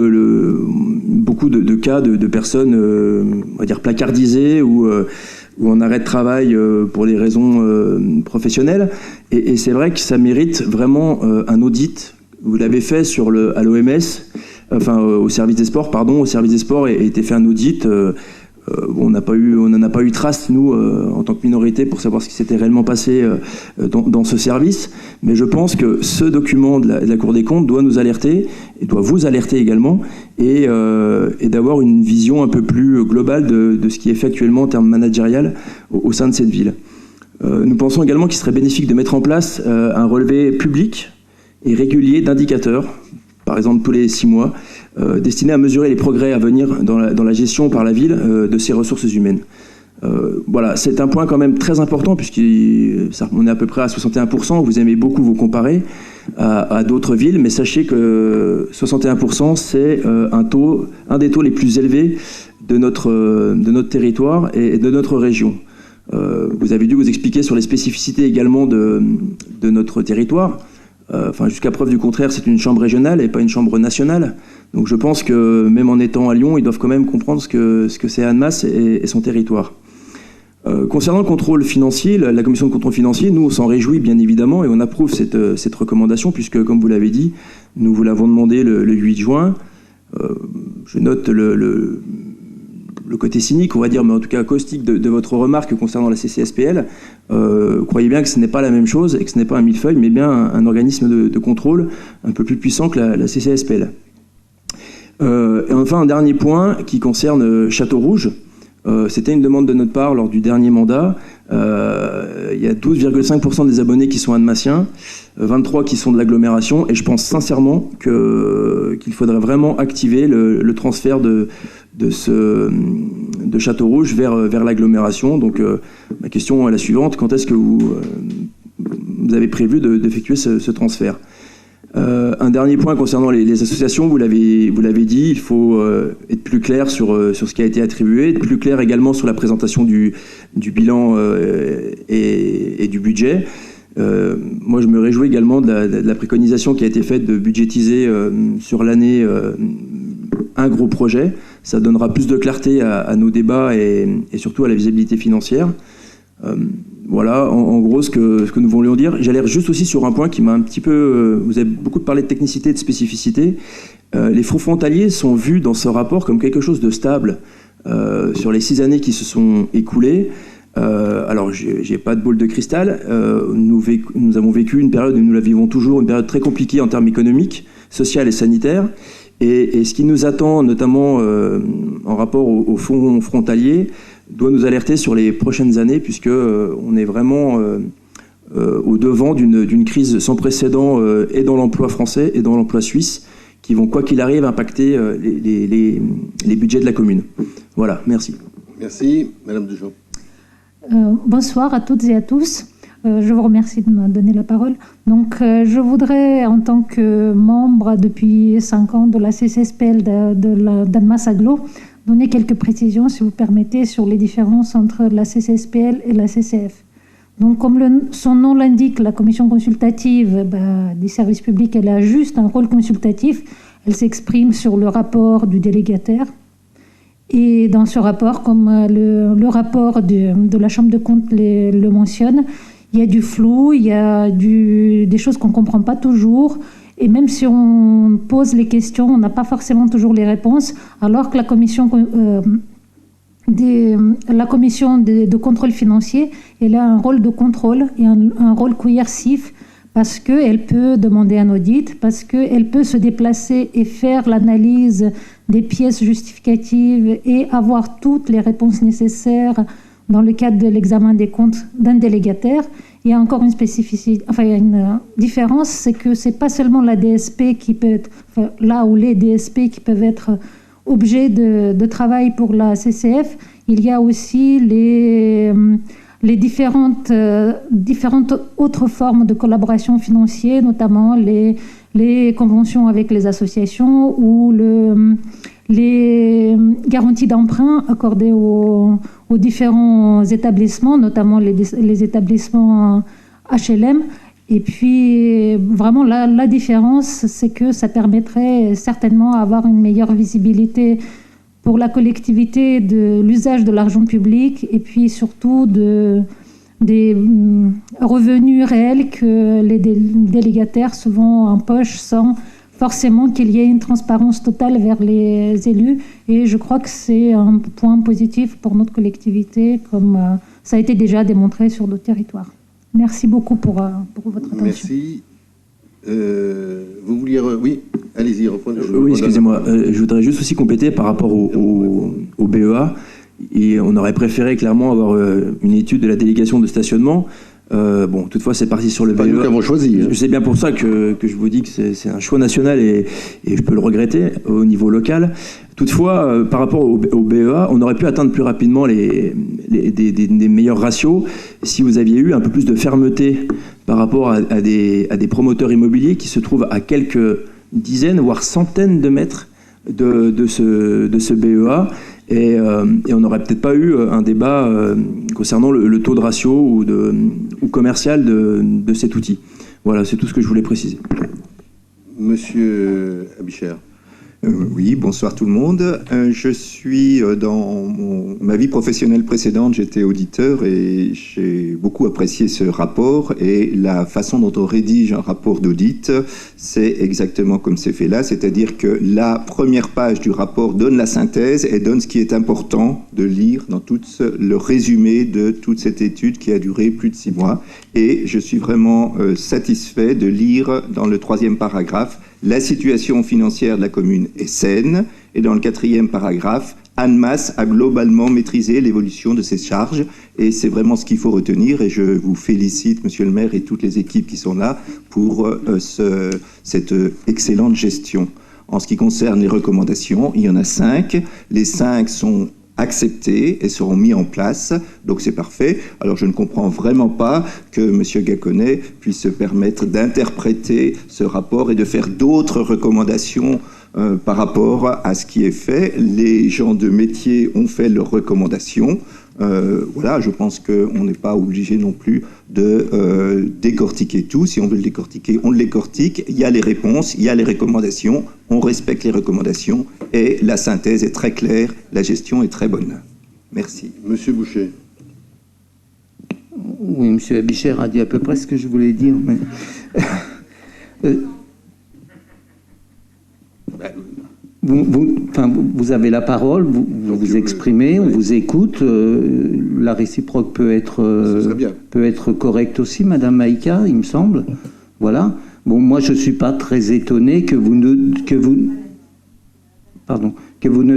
beaucoup de cas de personnes, on va dire, placardisées ou en arrêt de travail pour des raisons professionnelles. Et c'est vrai que ça mérite vraiment un audit. Vous l'avez fait à l'OMS, au service des sports, pardon, au service des sports, et été fait un audit. On n'en a pas eu trace, nous, en tant que minorité, pour savoir ce qui s'était réellement passé dans ce service. Mais je pense que ce document de la Cour des comptes doit nous alerter, et doit vous alerter également, et d'avoir une vision un peu plus globale de ce qui est fait actuellement en termes managériels au sein de cette ville. Nous pensons également qu'il serait bénéfique de mettre en place un relevé public et régulier d'indicateurs, par exemple tous les 6 mois, destinés à mesurer les progrès à venir dans la gestion par la ville de ses ressources humaines. Voilà, c'est un point quand même très important, puisqu'on est à peu près à 61%. Vous aimez beaucoup vous comparer à d'autres villes, mais sachez que 61%, c'est un des taux les plus élevés de notre territoire et de notre région. Vous avez dû vous expliquer sur les spécificités également de notre territoire. Jusqu'à preuve du contraire, c'est une chambre régionale et pas une chambre nationale. Donc je pense que même en étant à Lyon, ils doivent quand même comprendre ce que c'est Annemasse et son territoire. Concernant le contrôle financier, la commission de contrôle financier, nous on s'en réjouit bien évidemment et on approuve cette recommandation, puisque comme vous l'avez dit, nous vous l'avons demandé le 8 juin. Je note le côté cynique, on va dire, mais en tout cas caustique de votre remarque concernant la CCSPL. Croyez bien que ce n'est pas la même chose et que ce n'est pas un millefeuille, mais bien un organisme de contrôle un peu plus puissant que la CCSPL. Et enfin, un dernier point qui concerne Château-Rouge. C'était une demande de notre part lors du dernier mandat. Il y a 12,5% des abonnés qui sont annemassiens, 23 qui sont de l'agglomération, et je pense sincèrement qu'il faudrait vraiment activer le transfert de Château-Rouge vers l'agglomération. Donc ma question est la suivante: quand est-ce que vous avez prévu d'effectuer ce transfert? Un dernier point concernant les associations, vous l'avez dit, il faut être plus clair sur ce qui a été attribué, être plus clair également sur la présentation du bilan et du budget. Moi, je me réjouis également de la préconisation qui a été faite de budgétiser sur l'année un gros projet. Ça donnera plus de clarté à nos débats et surtout à la visibilité financière. Voilà, en gros, ce que nous voulions dire. J'allais juste aussi sur un point qui m'a un petit peu... vous avez beaucoup parlé de technicité et de spécificité. Les fonds frontaliers sont vus dans ce rapport comme quelque chose de stable sur les 6 années qui se sont écoulées. Alors, j'ai pas de boule de cristal. Nous avons vécu une période, et nous la vivons toujours, une période très compliquée en termes économiques, sociales et sanitaires. Et ce qui nous attend, notamment en rapport aux fonds frontaliers, doit nous alerter sur les prochaines années, puisque on est vraiment au devant d'une crise sans précédent et dans l'emploi français et dans l'emploi suisse, qui vont, quoi qu'il arrive, impacter les budgets de la commune. Voilà, merci. Merci, Madame Dejean. Bonsoir à toutes et à tous. Je vous remercie de me donner la parole. Donc, je voudrais, en tant que membre depuis 5 ans de la CCSPL d'Annemasse Agglo, donner quelques précisions, si vous permettez, sur les différences entre la CCSPL et la CCF. Donc, comme son nom l'indique, la commission consultative des services publics, elle a juste un rôle consultatif. Elle s'exprime sur le rapport du délégataire. Et dans ce rapport, comme le rapport de la Chambre de compte le mentionne, il y a du flou, il y a des choses qu'on ne comprend pas toujours. Et même si on pose les questions, on n'a pas forcément toujours les réponses, alors que la commission de contrôle financier, elle a un rôle de contrôle et un rôle coercif, parce qu'elle peut demander un audit, parce qu'elle peut se déplacer et faire l'analyse des pièces justificatives et avoir toutes les réponses nécessaires dans le cadre de l'examen des comptes d'un délégataire. Il y a encore une spécificité, il y a une différence, c'est que c'est pas seulement la DSP qui peut être, là où les DSP qui peuvent être objet de travail pour la CCF, il y a aussi les différentes autres formes de collaboration financière, notamment les conventions avec les associations ou les garanties d'emprunt accordées aux différents établissements, notamment les établissements HLM. Et puis, vraiment, la différence, c'est que ça permettrait certainement d'avoir une meilleure visibilité pour la collectivité de l'usage de l'argent public et puis surtout des revenus réels que les délégataires souvent empochent sans forcément qu'il y ait une transparence totale vers les élus. Et je crois que c'est un point positif pour notre collectivité, comme ça a été déjà démontré sur d'autres territoires. Merci beaucoup pour votre attention. Merci. Vous vouliez... Oui, allez-y, reprenez. Oui, excusez-moi. Je voudrais juste aussi compléter par rapport au BEA. Et on aurait préféré clairement avoir une étude de la délégation de stationnement. Toutefois, c'est parti sur le BEA. Nous l'avons choisi. C'est bien pour ça que je vous dis que c'est un choix national et je peux le regretter au niveau local. Toutefois, par rapport au BEA, on aurait pu atteindre plus rapidement des meilleurs ratios si vous aviez eu un peu plus de fermeté par rapport à des promoteurs immobiliers qui se trouvent à quelques dizaines, voire centaines de mètres de ce BEA. Et on n'aurait peut-être pas eu un débat concernant le taux de ratio ou commercial de cet outil. Voilà, c'est tout ce que je voulais préciser. Monsieur Abichère. Oui, bonsoir tout le monde. Je suis dans ma vie professionnelle précédente, j'étais auditeur et j'ai beaucoup apprécié ce rapport et la façon dont on rédige un rapport d'audit, c'est exactement comme c'est fait là, c'est-à-dire que la première page du rapport donne la synthèse et donne ce qui est important de lire dans tout le résumé de toute cette étude qui a duré plus de 6 mois. Et je suis vraiment satisfait de lire dans le 3e paragraphe la situation financière de la commune est saine, et dans le 4e paragraphe, Annemasse a globalement maîtrisé l'évolution de ses charges, et c'est vraiment ce qu'il faut retenir, et je vous félicite, monsieur le maire, et toutes les équipes qui sont là, pour cette excellente gestion. En ce qui concerne les recommandations, il y en a 5, les 5 sont acceptés et seront mis en place, donc c'est parfait. Alors je ne comprends vraiment pas que M. Gacquenay puisse se permettre d'interpréter ce rapport et de faire d'autres recommandations par rapport à ce qui est fait. Les gens de métier ont fait leurs recommandations. Voilà, je pense qu'on n'est pas obligé non plus de décortiquer tout. Si on veut le décortiquer, on le décortique. Il y a les réponses, il y a les recommandations. On respecte les recommandations et la synthèse est très claire. La gestion est très bonne. Merci. Monsieur Boucher. Oui, M. Abicher a dit à peu près ce que je voulais dire. Mais... Vous avez la parole, vous vous exprimez, on vous écoute. La réciproque peut être correcte aussi, Madame Maïka, il me semble. Voilà. Bon, moi, je ne suis pas très étonné que vous ne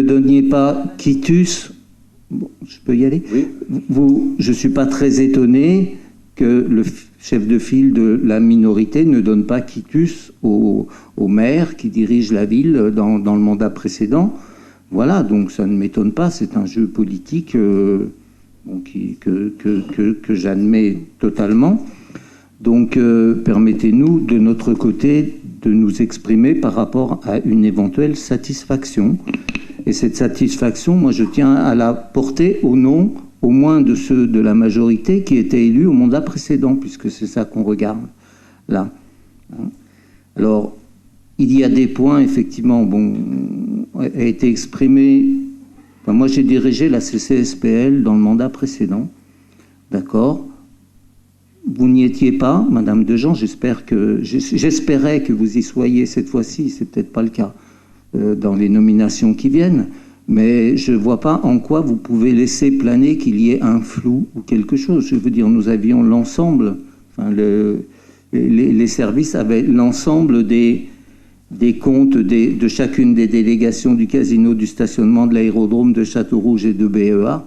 donniez pas quitus. Bon, je peux y aller. Oui. Je ne suis pas très étonné que le chef de file de la minorité ne donne pas quitus au maire qui dirige la ville dans le mandat précédent. Voilà, donc ça ne m'étonne pas, c'est un jeu politique que j'admets totalement. Donc permettez-nous de notre côté de nous exprimer par rapport à une éventuelle satisfaction. Et cette satisfaction, moi je tiens à la porter au nom au moins de ceux de la majorité qui étaient élus au mandat précédent, puisque c'est ça qu'on regarde là. Alors, il y a des points, effectivement, a été exprimé. Enfin, moi, j'ai dirigé la CCSPL dans le mandat précédent. D'accord. Vous n'y étiez pas, Madame Dejean. J'espérais que vous y soyez cette fois-ci. C'est peut-être pas le cas dans les nominations qui viennent. Mais je ne vois pas en quoi vous pouvez laisser planer qu'il y ait un flou ou quelque chose. Je veux dire, nous avions l'ensemble, enfin les services avaient l'ensemble des comptes de chacune des délégations du casino, du stationnement, de l'aérodrome, de Château-Rouge et de BEA.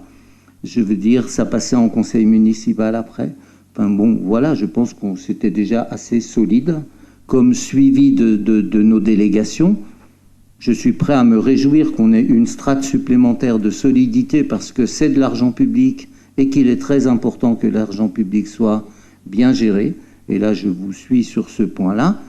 Je veux dire, ça passait en conseil municipal après. Enfin bon, voilà, je pense qu'on s'était déjà assez solide comme suivi de nos délégations. Je suis prêt à me réjouir qu'on ait une strate supplémentaire de solidité parce que c'est de l'argent public et qu'il est très important que l'argent public soit bien géré. Et là, je vous suis sur ce point-là.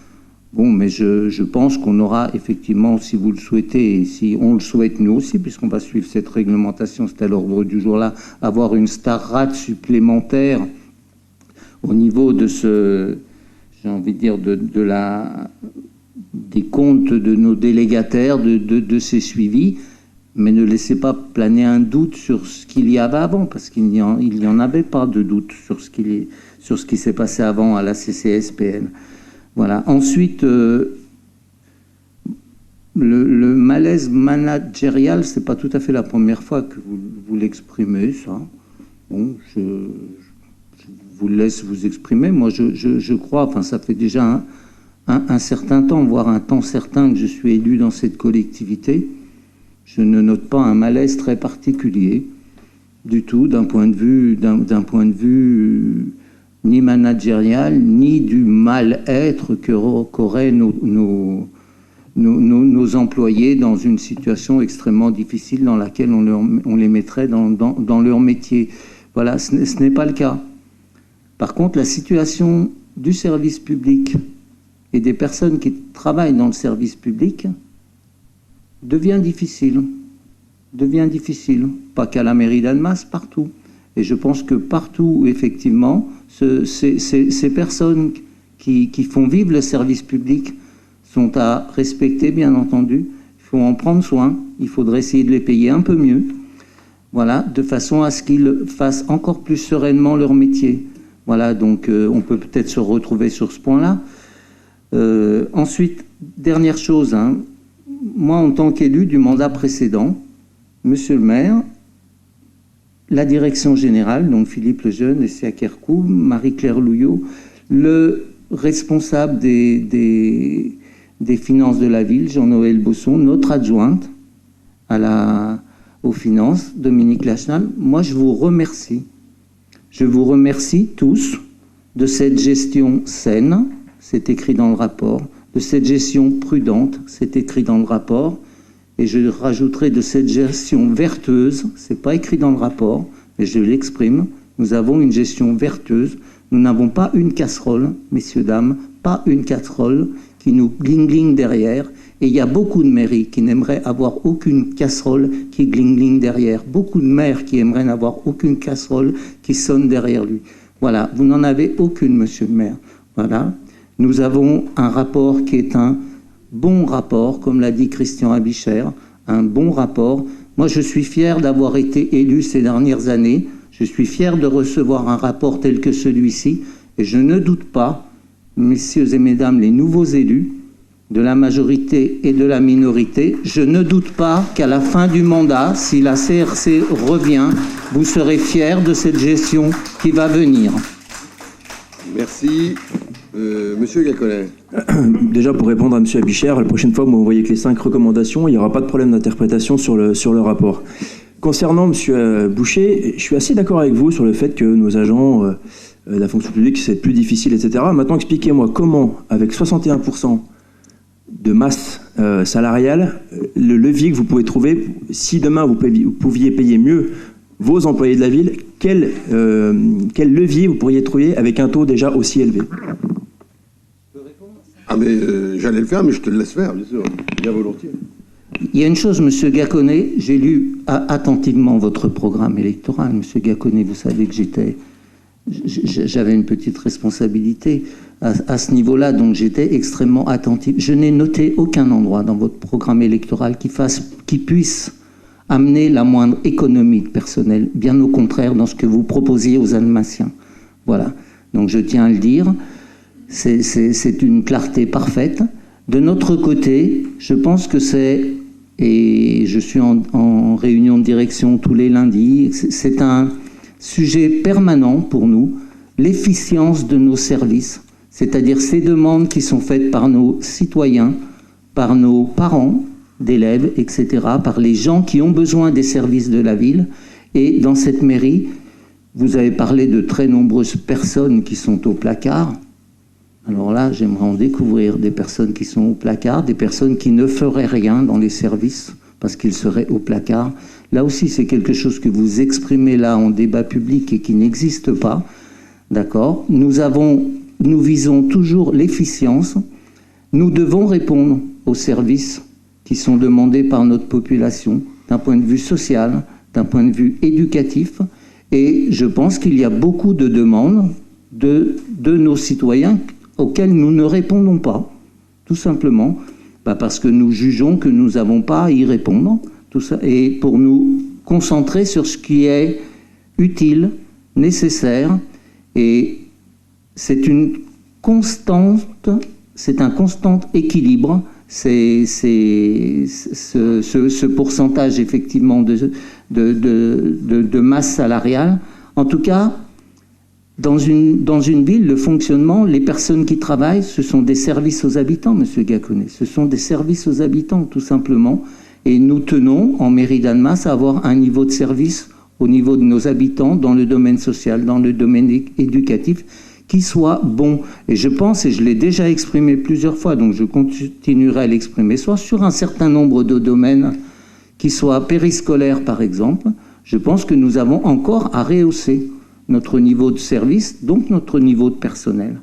Bon, mais je pense qu'on aura effectivement, si vous le souhaitez, et si on le souhaite nous aussi, puisqu'on va suivre cette réglementation, c'est à l'ordre du jour là, avoir une starrate supplémentaire au niveau de j'ai envie de dire, des comptes de nos délégataires, de ces suivis, mais ne laissez pas planer un doute sur ce qu'il y avait avant, parce qu'il n'y en avait pas de doute sur ce qui s'est passé avant à la CCSPL. Voilà. Ensuite, le malaise managérial, c'est pas tout à fait la première fois que vous l'exprimez, ça. Bon, je vous laisse vous exprimer. Moi, je crois, enfin, ça fait déjà un certain temps, voire un temps certain que je suis élu dans cette collectivité. Je ne note pas un malaise très particulier du tout d'un point de vue ni managérial, ni du mal-être qu'auraient nos employés dans une situation extrêmement difficile dans laquelle on les mettrait dans leur métier. Voilà, ce n'est pas le cas. Par contre, la situation du service public et des personnes qui travaillent dans le service public devient difficile. Pas qu'à la mairie d'Annemasse, partout. Et je pense que partout, effectivement, ces personnes qui font vivre le service public sont à respecter, bien entendu. Il faut en prendre soin. Il faudrait essayer de les payer un peu mieux. Voilà, de façon à ce qu'ils fassent encore plus sereinement leur métier. Voilà, donc on peut peut-être se retrouver sur ce point-là. Ensuite, dernière chose, moi en tant qu'élu du mandat précédent, Monsieur le maire, la direction générale, donc Philippe Lejeune, Essia Kerkou, Marie-Claire Louillot, le responsable des finances de la ville, Jean-Noël Bosson, notre adjointe aux finances, Dominique Lachenal, moi je vous remercie. Je vous remercie tous de cette gestion saine, c'est écrit dans le rapport, de cette gestion prudente, c'est écrit dans le rapport, et je rajouterai de cette gestion vertueuse, c'est pas écrit dans le rapport, mais je l'exprime, nous avons une gestion vertueuse, nous n'avons pas une casserole, messieurs, dames, pas une casserole qui nous gling-gling derrière. Et il y a beaucoup de mairies qui n'aimeraient avoir aucune casserole qui gling-gling derrière. Beaucoup de maires qui aimeraient n'avoir aucune casserole qui sonne derrière lui. Voilà, vous n'en avez aucune, monsieur le maire. Voilà. Nous avons un rapport qui est un bon rapport, comme l'a dit Christian Abicher, un bon rapport. Moi, je suis fier d'avoir été élu ces dernières années. Je suis fier de recevoir un rapport tel que celui-ci. Et je ne doute pas, messieurs et mesdames les nouveaux élus, de la majorité et de la minorité, je ne doute pas qu'à la fin du mandat, si la CRC revient, vous serez fiers de cette gestion qui va venir. Merci. Monsieur Gacquenay. Déjà, pour répondre à monsieur Abicher, la prochaine fois, vous m'envoyez que les 5 recommandations, il n'y aura pas de problème d'interprétation sur le rapport. Concernant monsieur Boucher, je suis assez d'accord avec vous sur le fait que nos agents, la fonction publique, c'est plus difficile, etc. Maintenant, expliquez-moi comment, avec 61% de masse salariale, le levier que vous pouvez trouver, si demain vous pouviez payer mieux vos employés de la ville, quel levier vous pourriez trouver avec un taux déjà aussi élevé? Ah mais j'allais le faire, mais je te le laisse faire, bien sûr, bien volontiers. Il y a une chose, monsieur Gacquenay, j'ai lu attentivement votre programme électoral. Monsieur Gacquenay, vous savez que j'avais une petite responsabilité à ce niveau-là, donc j'étais extrêmement attentif. Je n'ai noté aucun endroit dans votre programme électoral qui puisse amener la moindre économie de personnel, bien au contraire dans ce que vous proposiez aux Almaciens. Voilà, donc je tiens à le dire, c'est une clarté parfaite. De notre côté, je pense que c'est, et je suis en réunion de direction tous les lundis, c'est un sujet permanent pour nous, l'efficience de nos services, c'est-à-dire ces demandes qui sont faites par nos citoyens, par nos parents d'élèves, etc., par les gens qui ont besoin des services de la ville. Et dans cette mairie, vous avez parlé de très nombreuses personnes qui sont au placard. Alors là, j'aimerais en découvrir des personnes qui sont au placard, des personnes qui ne feraient rien dans les services parce qu'ils seraient au placard. Là aussi, c'est quelque chose que vous exprimez là en débat public et qui n'existe pas. D'accord ? Nous visons toujours l'efficience. Nous devons répondre aux services qui sont demandés par notre population d'un point de vue social, d'un point de vue éducatif. Et je pense qu'il y a beaucoup de demandes de nos citoyens auxquelles nous ne répondons pas, tout simplement, parce que nous jugeons que nous n'avons pas à y répondre, tout ça, et pour nous concentrer sur ce qui est utile, nécessaire, et c'est un constant équilibre, c'est ce pourcentage effectivement de masse salariale. En tout cas, dans une ville, le fonctionnement, les personnes qui travaillent, ce sont des services aux habitants, monsieur Gacquenay. Ce sont des services aux habitants, tout simplement. Et nous tenons, en mairie d'Annemasse, à avoir un niveau de service au niveau de nos habitants dans le domaine social, dans le domaine éducatif, qui soit bon. Et je pense, et je l'ai déjà exprimé plusieurs fois, donc je continuerai à l'exprimer, soit sur un certain nombre de domaines qui soient périscolaires, par exemple, je pense que nous avons encore à rehausser notre niveau de service, donc notre niveau de personnel.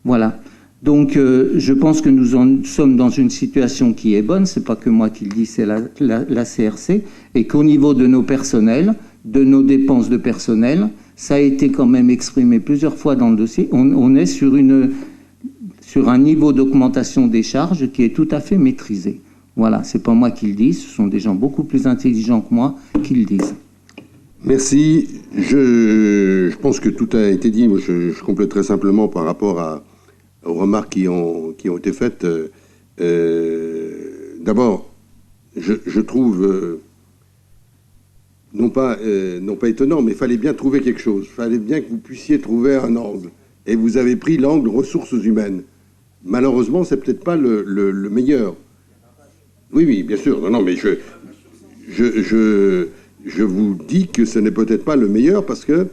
Voilà. Donc, je pense que nous sommes dans une situation qui est bonne, c'est pas que moi qui le dis, c'est la CRC, et qu'au niveau de nos personnels, de nos dépenses de personnel, ça a été quand même exprimé plusieurs fois dans le dossier, on est sur un niveau d'augmentation des charges qui est tout à fait maîtrisé. Voilà, c'est pas moi qui le dis, ce sont des gens beaucoup plus intelligents que moi qui le disent. Merci. Je pense que tout a été dit. Moi, je compléterai simplement par rapport aux remarques qui ont été faites. D'abord, je trouve, non pas étonnant, mais il fallait bien trouver quelque chose. Il fallait bien que vous puissiez trouver un angle. Et vous avez pris l'angle ressources humaines. Malheureusement, c'est peut-être pas le meilleur. Oui, bien sûr. Non, mais je vous dis que ce n'est peut-être pas le meilleur parce que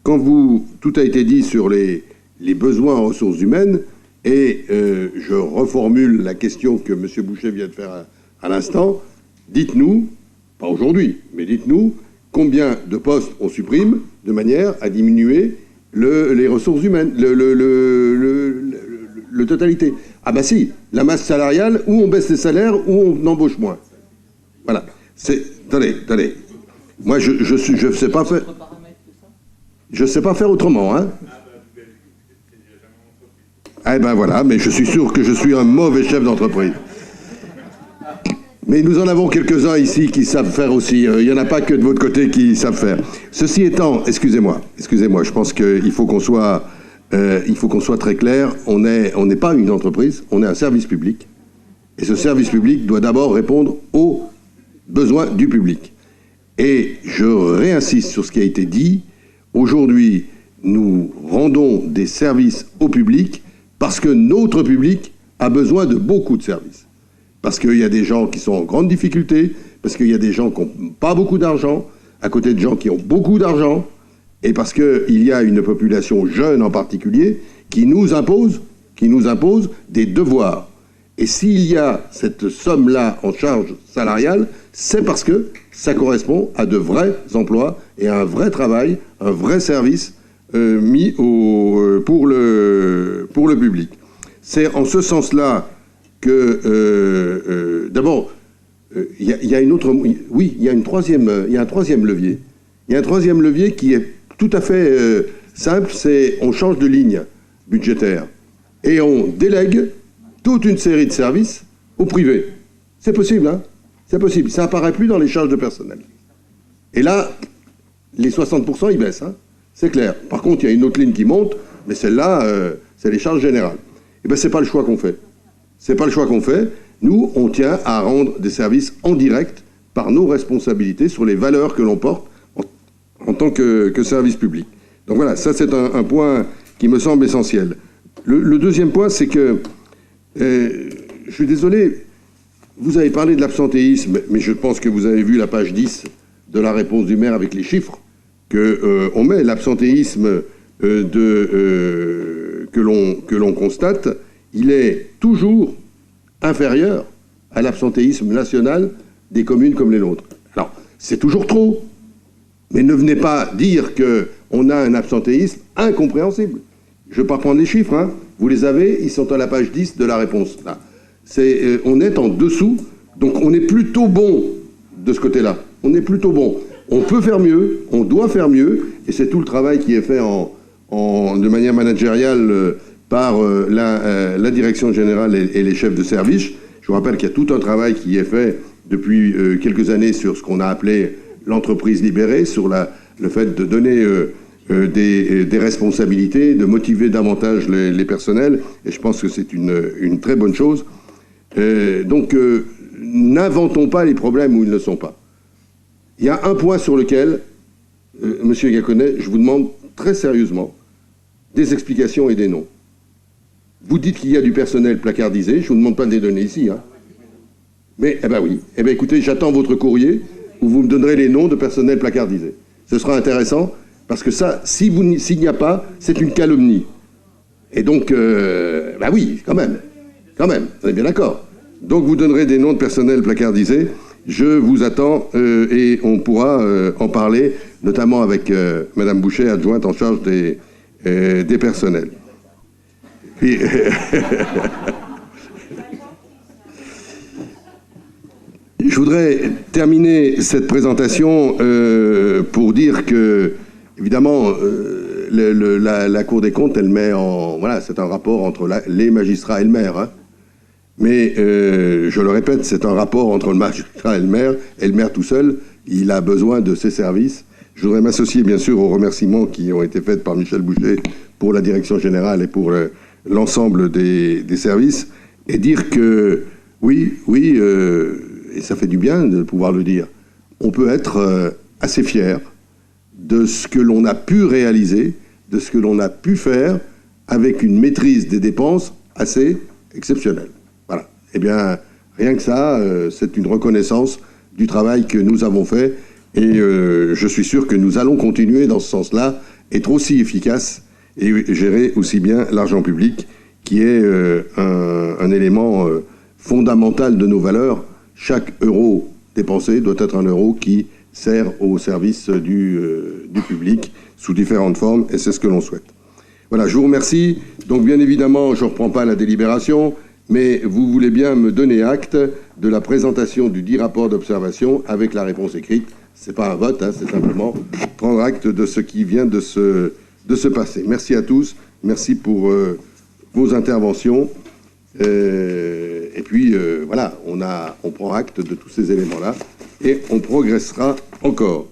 quand tout a été dit sur les besoins en ressources humaines, et je reformule la question que M. Boucher vient de faire à l'instant, dites-nous, pas aujourd'hui, mais dites-nous combien de postes on supprime de manière à diminuer les ressources humaines, le totalité. Ah bah si, la masse salariale, où on baisse les salaires, où on embauche moins. Voilà. Attendez. Moi, je sais pas faire... Je sais pas faire autrement, hein. Eh ben voilà, mais je suis sûr que je suis un mauvais chef d'entreprise. Mais nous en avons quelques-uns ici qui savent faire aussi. Il n'y en a pas que de votre côté qui savent faire. Ceci étant, excusez-moi, je pense qu'il faut qu'on soit très clair. On n'est pas une entreprise, on est un service public. Et ce service public doit d'abord répondre aux besoins du public. Et je réinsiste sur ce qui a été dit. Aujourd'hui, nous rendons des services au public parce que notre public a besoin de beaucoup de services. Parce qu'il y a des gens qui sont en grande difficulté, parce qu'il y a des gens qui n'ont pas beaucoup d'argent, à côté de gens qui ont beaucoup d'argent, et parce qu'il y a une population jeune en particulier qui nous impose des devoirs. Et s'il y a cette somme-là en charge salariale, c'est parce que ça correspond à de vrais emplois et à un vrai travail, un vrai service mis pour le public. C'est en ce sens-là que, d'abord, il y a une autre... Oui, il y a un troisième levier. Il y a un troisième levier qui est tout à fait simple, c'est on change de ligne budgétaire et on délègue toute une série de services au privé. C'est possible, hein? C'est possible. Ça apparaît plus dans les charges de personnel. Et là, les 60%, ils baissent, hein? C'est clair. Par contre, il y a une autre ligne qui monte, mais celle-là, c'est les charges générales. Eh bien, c'est pas le choix qu'on fait. C'est pas le choix qu'on fait. Nous, on tient à rendre des services en direct par nos responsabilités sur les valeurs que l'on porte en tant que service public. Donc voilà, ça c'est un point qui me semble essentiel. Le deuxième point, c'est que, je suis désolé, vous avez parlé de l'absentéisme, mais je pense que vous avez vu la page 10 de la réponse du maire avec les chiffres qu'on met. L'absentéisme que l'on constate, il est toujours inférieur à l'absentéisme national des communes comme les nôtres. Alors, c'est toujours trop, mais ne venez pas dire qu'on a un absentéisme incompréhensible. Je ne vais pas prendre les chiffres, hein. Vous les avez, ils sont à la page 10 de la réponse. Là. On est en dessous, donc on est plutôt bon de ce côté-là. On est plutôt bon. On peut faire mieux, on doit faire mieux, et c'est tout le travail qui est fait de manière managériale par la direction générale et les chefs de service. Je vous rappelle qu'il y a tout un travail qui est fait depuis quelques années sur ce qu'on a appelé l'entreprise libérée, sur le fait de donner des responsabilités, de motiver davantage les personnels, et je pense que c'est une très bonne chose. Donc, n'inventons pas les problèmes où ils ne sont pas. Il y a un point sur lequel, Monsieur Gaconnet, je vous demande très sérieusement des explications et des noms. Vous dites qu'il y a du personnel placardisé, je ne vous demande pas de les donner ici, hein. Mais, eh ben oui, eh ben écoutez, j'attends votre courrier où vous me donnerez les noms de personnel placardisé. Ce sera intéressant, parce que ça, s'il n'y a pas, c'est une calomnie. Et donc, bah oui, quand même, on est bien d'accord. Donc vous donnerez des noms de personnel placardisé, je vous attends, et on pourra en parler, notamment avec Madame Boucher, adjointe en charge des personnels. Puis, je voudrais terminer cette présentation pour dire que, évidemment, la Cour des comptes, elle met en... Voilà, c'est un rapport entre les magistrats et le maire. Hein. Mais, je le répète, c'est un rapport entre le magistrat et le maire tout seul, il a besoin de ses services. Je voudrais m'associer, bien sûr, aux remerciements qui ont été faits par Michel Boucher pour la direction générale et pour l'ensemble des services, et dire que, oui, et ça fait du bien de pouvoir le dire, on peut être assez fier de ce que l'on a pu réaliser, de ce que l'on a pu faire avec une maîtrise des dépenses assez exceptionnelle. Voilà. Eh bien, rien que ça, c'est une reconnaissance du travail que nous avons fait, et je suis sûr que nous allons continuer dans ce sens-là, être aussi efficaces et gérer aussi bien l'argent public, qui est un élément fondamental de nos valeurs. Chaque euro dépensé doit être un euro qui sert au service du public sous différentes formes, et c'est ce que l'on souhaite. Voilà, je vous remercie. Donc, bien évidemment, je ne reprends pas la délibération. mais vous voulez bien me donner acte de la présentation du dit rapport d'observation avec la réponse écrite. C'est pas un vote, hein, c'est simplement prendre acte de ce qui vient de se passer. Merci à tous, merci pour vos interventions. Et puis voilà, on prend acte de tous ces éléments-là et on progressera encore.